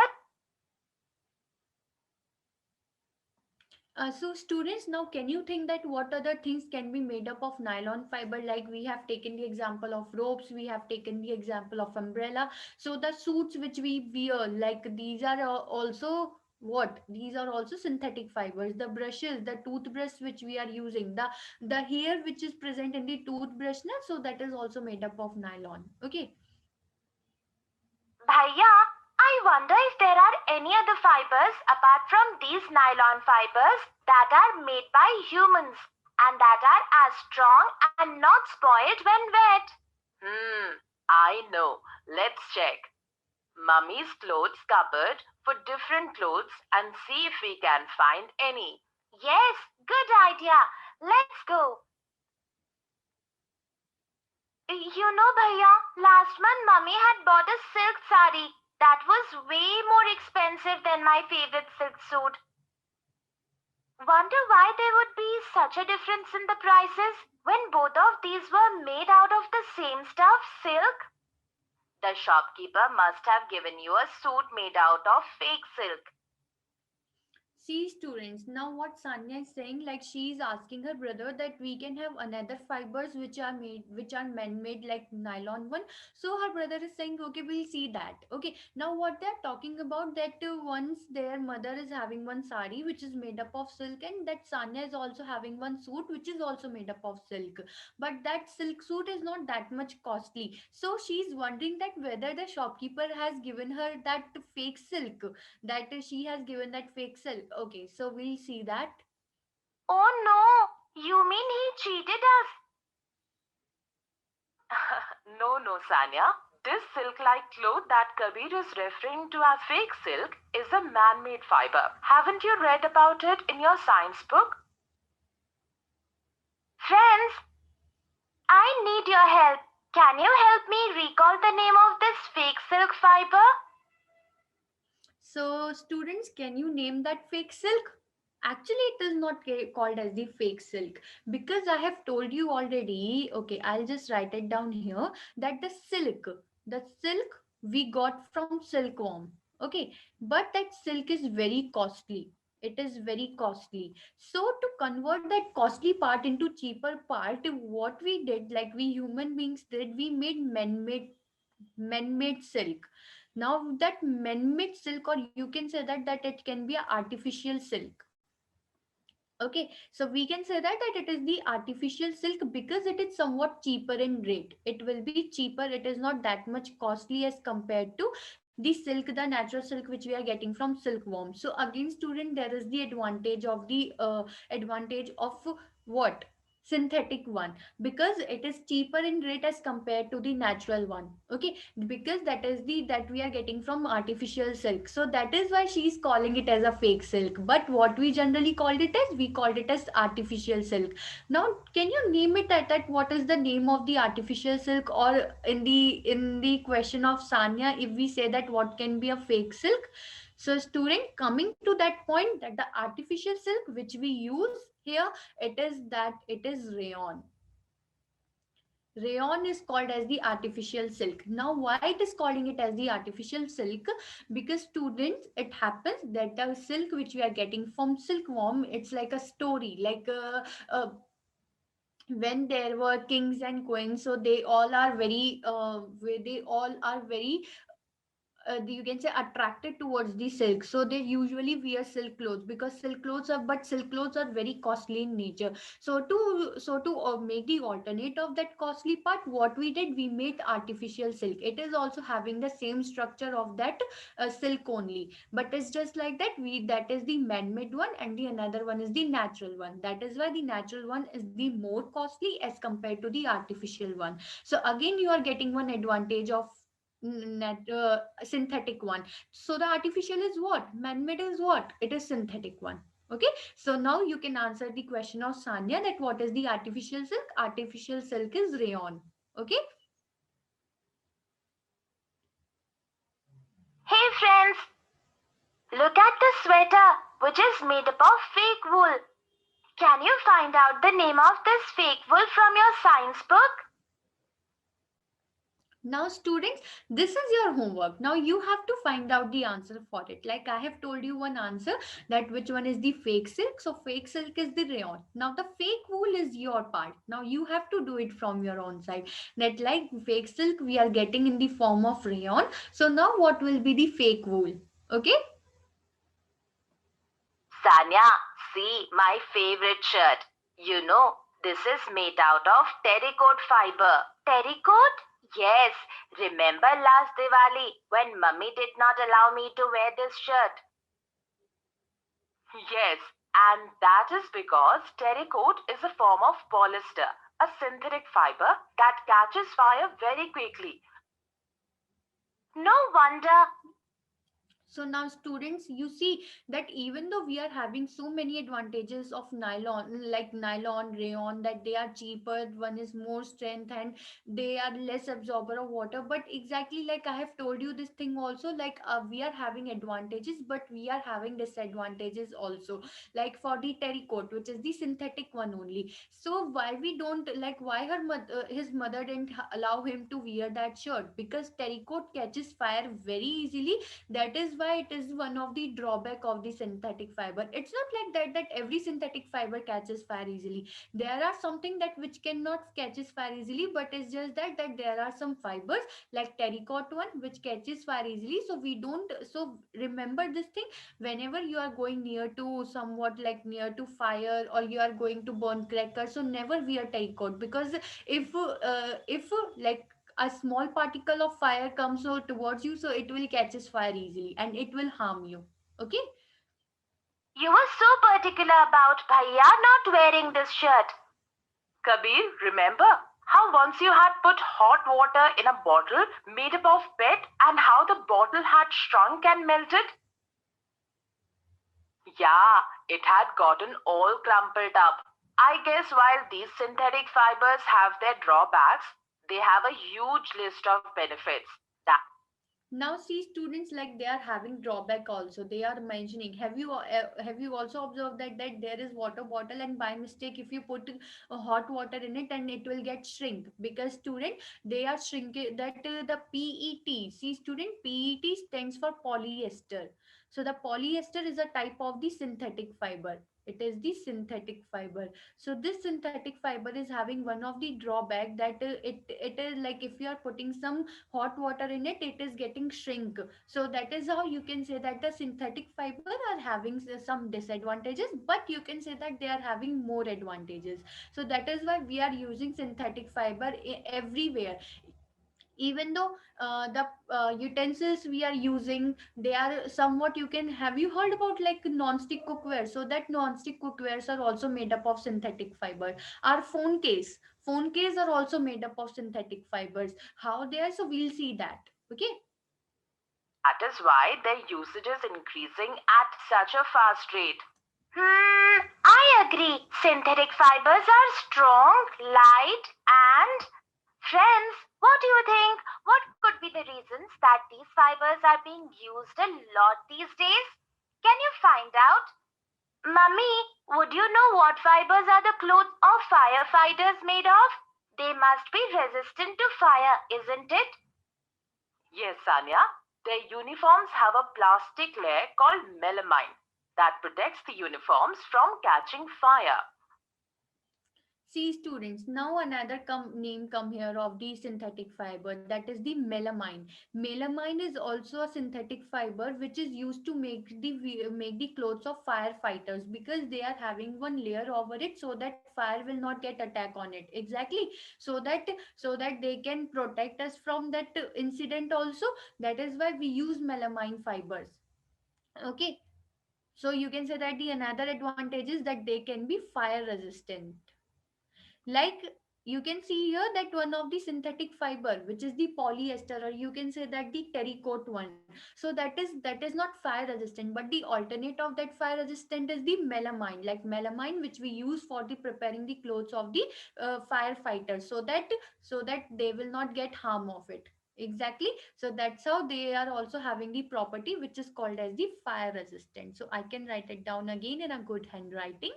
So students, now can you think that what other things can be made up of nylon fiber? Like we have taken the example of ropes, we have taken the example of umbrella. So the suits which we wear, like these are also what? These are also synthetic fibers. The brushes, the toothbrush which we are using, the hair which is present in the toothbrush, na, so that is also made up of nylon. Okay. Bhaiya, I wonder if there are any other fibers apart from these nylon fibers that are made by humans and that are as strong and not spoiled when wet. I know. Let's check. Mummy's clothes cupboard for different clothes and see if we can find any. Yes, good idea. Let's go. You know, Bhaiya, last month Mummy had bought a silk sari that was way more expensive than my favorite silk suit. Wonder why there would be such a difference in the prices when both of these were made out of the same stuff, silk? The shopkeeper must have given you a suit made out of fake silk. See students, now what Sanya is saying, like she is asking her brother that we can have another fibers which are man-made like nylon one. So her brother is saying, okay, we'll see that. Okay, now what they're talking about, that once their mother is having one sari which is made up of silk, and that Sanya is also having one suit which is also made up of silk. But that silk suit is not that much costly. So she's wondering that whether the shopkeeper has given her that fake silk, that she has given that fake silk. Okay, so we'll see that. Oh no, you mean he cheated us? No, Sanya. This silk-like cloth that Kabir is referring to as fake silk is a man-made fiber. Haven't you read about it in your science book? Friends, I need your help. Can you help me recall the name of this fake silk fiber? So students, can you name that fake silk? Actually, it is not called as the fake silk, because I have told you already. Okay, I'll just write it down here, that the silk we got from silkworm. Okay, but that silk is very costly. It is very costly. So to convert that costly part into cheaper part, what we did, like we human beings did, we made man-made silk. Now that man-made silk, or you can say that it can be a artificial silk. Okay, so we can say that it is the artificial silk, because it is somewhat cheaper in rate. It will be cheaper, it is not that much costly as compared to the natural silk which we are getting from silkworm. So again, student, there is the advantage of what? Synthetic one, because it is cheaper in rate as compared to the natural one. Okay, because that we are getting from artificial silk, so that is why she is calling it as a fake silk. But what we generally called it as, we called it as artificial silk. Now can you name it at that, what is the name of the artificial silk? Or in the question of Sanya, if we say that what can be a fake silk, so student, coming to that point, that the artificial silk which we use here, it is rayon. Rayon is called as the artificial silk. Now, why it is calling it as the artificial silk? Because students, it happens that the silk which we are getting from silkworm, it's like a story, like when there were kings and queens, so they all are very you can say attracted towards the silk, so they usually wear silk clothes, because silk clothes are very costly in nature. So to make the alternate of that costly part, what we did, we made artificial silk. It is also having the same structure of that silk only, but it's just like that, we that is the man-made one, and the another one is the natural one. That is why the natural one is the more costly as compared to the artificial one. So again, you are getting one advantage of synthetic one. So the artificial is what? Man-made is what? It is synthetic one. Okay. So now you can answer the question of Sanya, that what is the artificial silk? Artificial silk is rayon. Okay. Hey friends, look at the sweater which is made up of fake wool. Can you find out the name of this fake wool from your science book? Now students, this is your homework. Now you have to find out the answer for it. Like I have told you one answer, that which one is the fake silk. So fake silk is the rayon. Now the fake wool is your part. Now you have to do it from your own side. That like fake silk we are getting in the form of rayon. So now what will be the fake wool? Okay. Sanya, see my favorite shirt. You know, this is made out of terracotta fiber. Terracotta? Yes. Remember last Diwali when mummy did not allow me to wear this shirt? Yes, and that is because terracotta is a form of polyester, a synthetic fiber that catches fire very quickly. No wonder. So now students, you see that even though we are having so many advantages of nylon, like nylon, rayon, that they are cheaper, one is more strength, and they are less absorber of water. But exactly like I have told you this thing also, like we are having advantages, but we are having disadvantages also. Like for the terracotta, which is the synthetic one only. So why we don't, like why his mother didn't allow him to wear that shirt? Because terracotta catches fire very easily. That is why it is one of the drawback of the synthetic fiber. It's not like that every synthetic fiber catches fire easily. There are something that which cannot catches fire easily, but it's just that there are some fibers like terracotta one which catches fire easily. So we don't, so remember this thing, whenever you are going near to somewhat like near to fire, or you are going to burn crackers, so never wear terracotta, because if like a small particle of fire comes towards you, so it will catches fire easily and it will harm you. Okay. You were so particular about Bhaiya not wearing this shirt. Kabir, remember how once you had put hot water in a bottle made up of PET and how the bottle had shrunk and melted? Yeah, it had gotten all crumpled up. I guess while these synthetic fibers have their drawbacks, they have a huge list of benefits. That Now see students, like they are having drawback also. They are mentioning, have you also observed that there is water bottle, and by mistake if you put hot water in it, and it will get shrink, because student, they are shrinking that the PET. See student, PET stands for polyester. So the polyester is a type of the synthetic fiber. It is the synthetic fiber. So this synthetic fiber is having one of the drawback, that it is like if you are putting some hot water in it, it is getting shrink. So that is how you can say that the synthetic fiber are having some disadvantages, but you can say that they are having more advantages. So that is why we are using synthetic fiber everywhere. Even though the utensils we are using, they are somewhat, you can, have you heard about like non-stick cookware? So that non-stick cookwares are also made up of synthetic fiber. Our phone case are also made up of synthetic fibers. How they are, so we'll see that. Okay. That is why their usage is increasing at such a fast rate. I agree. Synthetic fibers are strong, light, and friends, what do you think? What could be the reasons that these fibers are being used a lot these days? Can you find out? Mummy, would you know what fibers are the clothes of firefighters made of? They must be resistant to fire, isn't it? Yes, Sanya, their uniforms have a plastic layer called melamine that protects the uniforms from catching fire. See students, now another name come here of the synthetic fiber, that is the melamine. Melamine is also a synthetic fiber which is used to make the clothes of firefighters, because they are having one layer over it, so that fire will not get attack on it. Exactly. So that they can protect us from that incident also. That is why we use melamine fibers. Okay. So you can say that the another advantage is that they can be fire resistant. Like you can see here that one of the synthetic fiber, which is the polyester, or you can say that the terracotta one, so that is not fire resistant, but the alternate of that fire resistant is the melamine, like melamine, which we use for the preparing the clothes of the firefighters, so that they will not get harm of it. Exactly. So that's how they are also having the property which is called as the fire resistant. So I can write it down again in a good handwriting.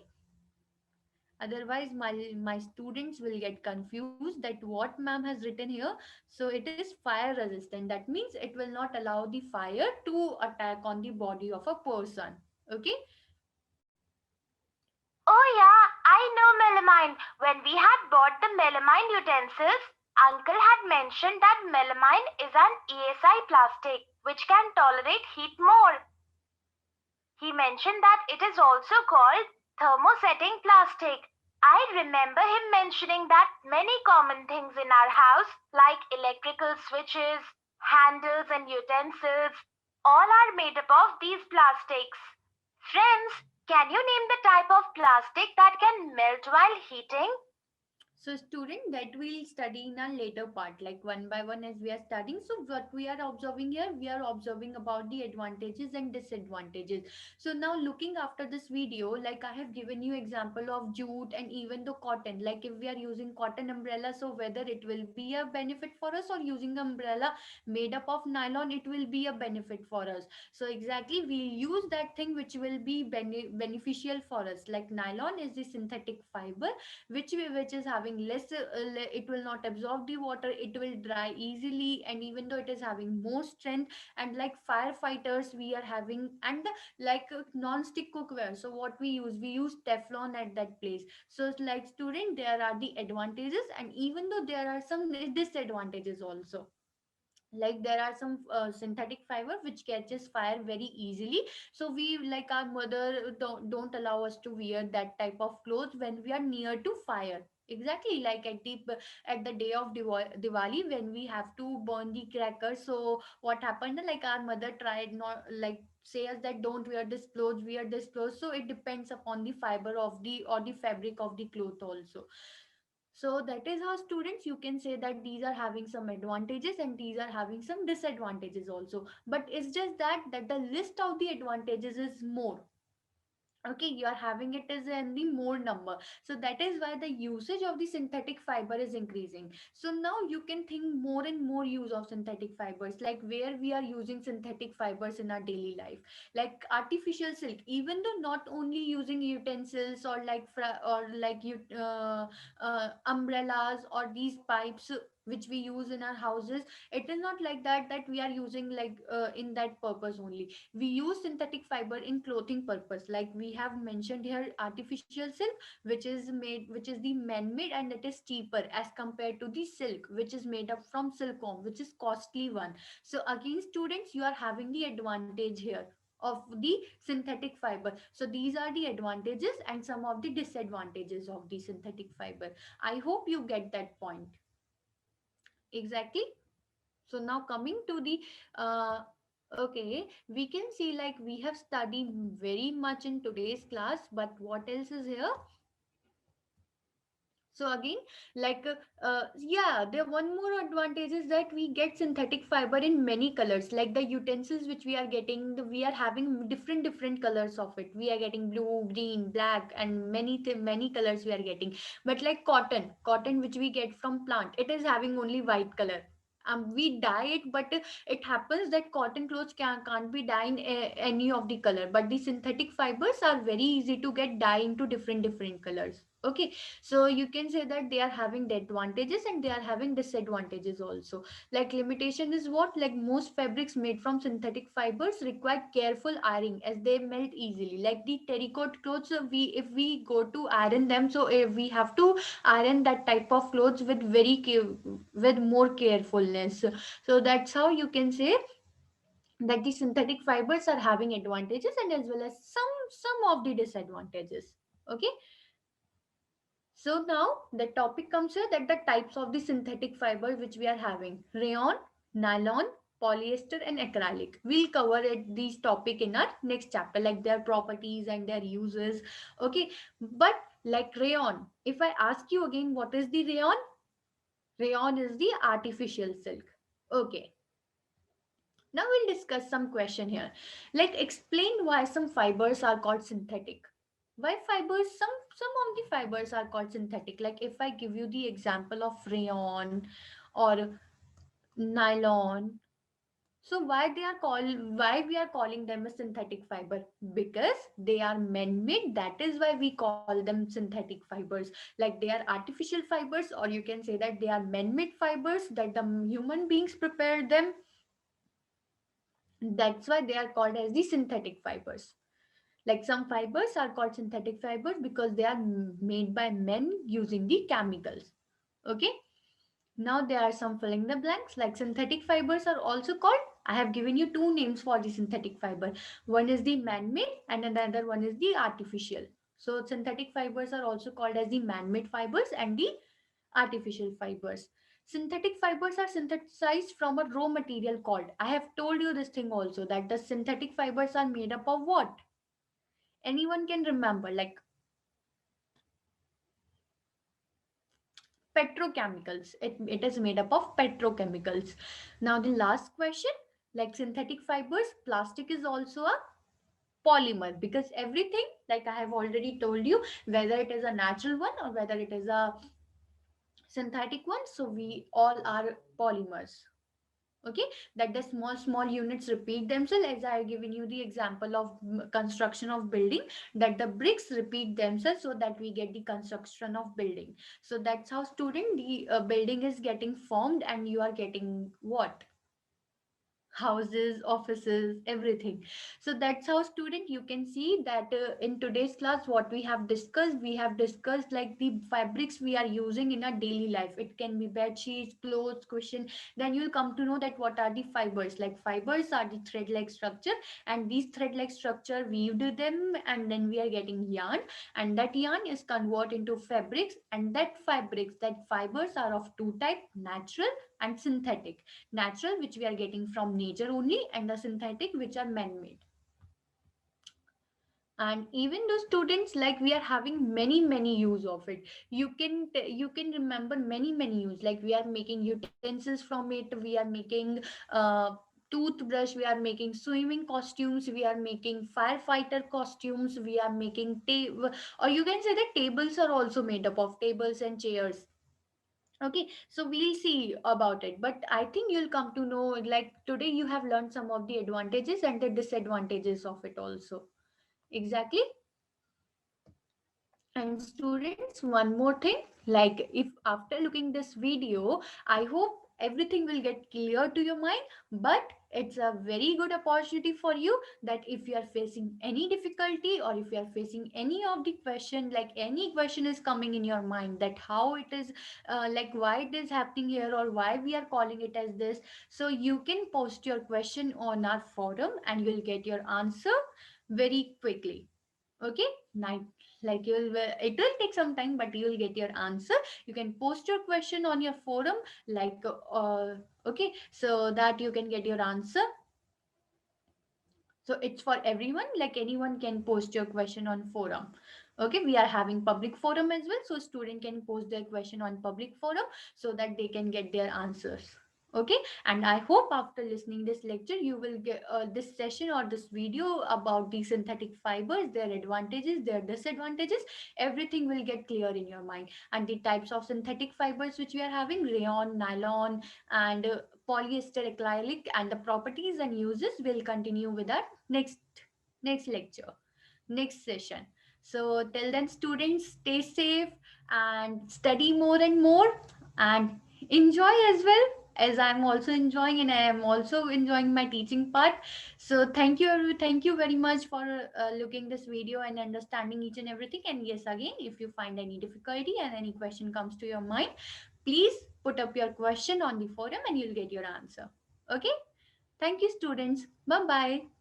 Otherwise my students will get confused that what ma'am has written here. So it is fire resistant, that means it will not allow the fire to attack on the body of a person. Okay. Oh yeah, I know melamine. When we had bought the melamine utensils, Uncle had mentioned that melamine is an ESI plastic which can tolerate heat more. He mentioned that it is also called thermosetting plastic. I remember him mentioning that many common things in our house, like electrical switches, handles, and utensils, all are made up of these plastics. Friends, can you name the type of plastic that can melt while heating? So student, that we'll study in a later part, like one by one as we are studying. So what we are observing here, we are observing about the advantages and disadvantages. So now looking after this video, like I have given you example of jute and even the cotton, like if we are using cotton umbrella, so whether it will be a benefit for us, or using umbrella made up of nylon, it will be a benefit for us. So exactly, we'll use that thing which will be beneficial for us. Like nylon is the synthetic fiber which is having less it will not absorb the water, it will dry easily, and even though it is having more strength. And like firefighters we are having, and like non-stick cookware, so what we use teflon at that place. So it's like student, there are the advantages, and even though there are some disadvantages also. Like there are some synthetic fiber which catches fire very easily. So we, like our mother don't allow us to wear that type of clothes when we are near to fire. Exactly, like at the day of Diwali, when we have to burn the crackers. So what happened, like our mother tried not like say us that don't wear this clothes, wear this clothes. So it depends upon the fiber of the or the fabric of the cloth also. So that is how students, you can say that these are having some advantages and these are having some disadvantages also. But it's just that the list of the advantages is more. Okay, you are having it as in the more number, so that is why the usage of the synthetic fiber is increasing. So now you can think more and more use of synthetic fibers, like where we are using synthetic fibers in our daily life, like artificial silk, even though not only using utensils or like or like you umbrellas or these pipes which we use in our houses. It is not like that we are using like in that purpose only. We use synthetic fiber in clothing purpose, like we have mentioned here artificial silk, which is the man-made, and it is cheaper as compared to the silk which is made up from silkworm, which is costly one. So again, students, you are having the advantage here of the synthetic fiber. So these are the advantages and some of the disadvantages of the synthetic fiber. I hope you get that point. Exactly. So now coming to the uh, okay, we can see like we have studied very much in today's class, but what else is here? So again, like yeah, there one more advantage is that we get synthetic fiber in many colors, like the utensils which we are getting, we are having different colors of it. We are getting blue, green, black, and many colors we are getting. But like cotton which we get from plant, it is having only white color. We dye it, but it happens that cotton clothes can't be dyed in any of the color, but the synthetic fibers are very easy to get dye into different colors. Okay, so you can say that they are having the advantages and they are having disadvantages also. Like limitation is what, like most fabrics made from synthetic fibers require careful ironing as they melt easily. Like the terracotta clothes, we if we go to iron them, so we have to iron that type of clothes with with more carefulness. So that's how you can say that the synthetic fibers are having advantages and as well as some of the disadvantages. Okay, so now the topic comes here, that the types of the synthetic fiber which we are having: rayon, nylon, polyester, and acrylic. We'll cover these topic in our next chapter, like their properties and their uses. Okay, but like rayon, if I ask you again, what is the rayon? Rayon is the artificial silk. Okay, now we'll discuss some question here. Like explain why some fibers are called synthetic. Why fibers? Some of the fibers are called synthetic. Like if I give you the example of rayon or nylon, so why we are calling them a synthetic fiber? Because they are man-made. That is why we call them synthetic fibers. Like they are artificial fibers, or you can say that they are man-made fibers that the human beings prepared them. That's why they are called as the synthetic fibers. Like some fibers are called synthetic fibers because they are made by men using the chemicals. Okay. Now there are some filling the blanks, like synthetic fibers are also called. I have given you two names for the synthetic fiber. One is the man-made and another one is the artificial. So synthetic fibers are also called as the man-made fibers and the artificial fibers. Synthetic fibers are synthesized from a raw material called. I have told you this thing also, that the synthetic fibers are made up of what? Anyone can remember, like petrochemicals. It is made up of petrochemicals. Now the last question, like synthetic fibers, plastic is also a polymer, because everything, like I have already told you, whether it is a natural one or whether it is a synthetic one, so we all are polymers. Okay, that the small units repeat themselves, as I have given you the example of construction of building, that the bricks repeat themselves so that we get the construction of building. So that's how, student, the building is getting formed and you are getting what? Houses, offices, everything. So that's how, student, you can see that in today's class what we have discussed like the fabrics we are using in our daily life. It can be bed sheets, clothes, cushion. Then you'll come to know that what are the fibers. Like fibers are the thread like structure, and these thread like structure weaved them, and then we are getting yarn, and that yarn is converted into fabrics, and that fibers are of two type: natural and synthetic. Natural, which we are getting from nature only, and the synthetic, which are man-made. And even those students, like we are having many use of it. You can remember many use, like we are making utensils from it, we are making toothbrush, we are making swimming costumes, we are making firefighter costumes, we are making table, or you can say that tables are also made up of tables and chairs. Okay, so we'll see about it, but I think you'll come to know, like today you have learned some of the advantages and the disadvantages of it also. Exactly. And students, one more thing, like if after looking this video, I hope everything will get clear to your mind, but it's a very good opportunity for you that if you are facing any difficulty or if you are facing any of the question, like any question is coming in your mind that how it is, like why it is happening here or why we are calling it as this, so you can post your question on our forum and you'll get your answer very quickly. Okay, night, like it will take some time but you'll get your answer. You can post your question on your forum, like okay, so that you can get your answer. So it's for everyone, like anyone can post your question on forum. Okay, we are having public forum as well, so student can post their question on public forum so that they can get their answers. Okay, and I hope after listening this lecture you will get this session or this video about the synthetic fibers, their advantages, their disadvantages, everything will get clear in your mind. And the types of synthetic fibers which we are having, rayon, nylon, and polyester, acrylic, and the properties and uses will continue with our next lecture, next session. So till then, students, stay safe and study more and more, and enjoy as well, as I'm also enjoying, and I am also enjoying my teaching part. So thank you very much for looking this video and understanding each and everything. And yes, again, if you find any difficulty and any question comes to your mind, please put up your question on the forum and you'll get your answer. Okay, thank you, students. Bye bye.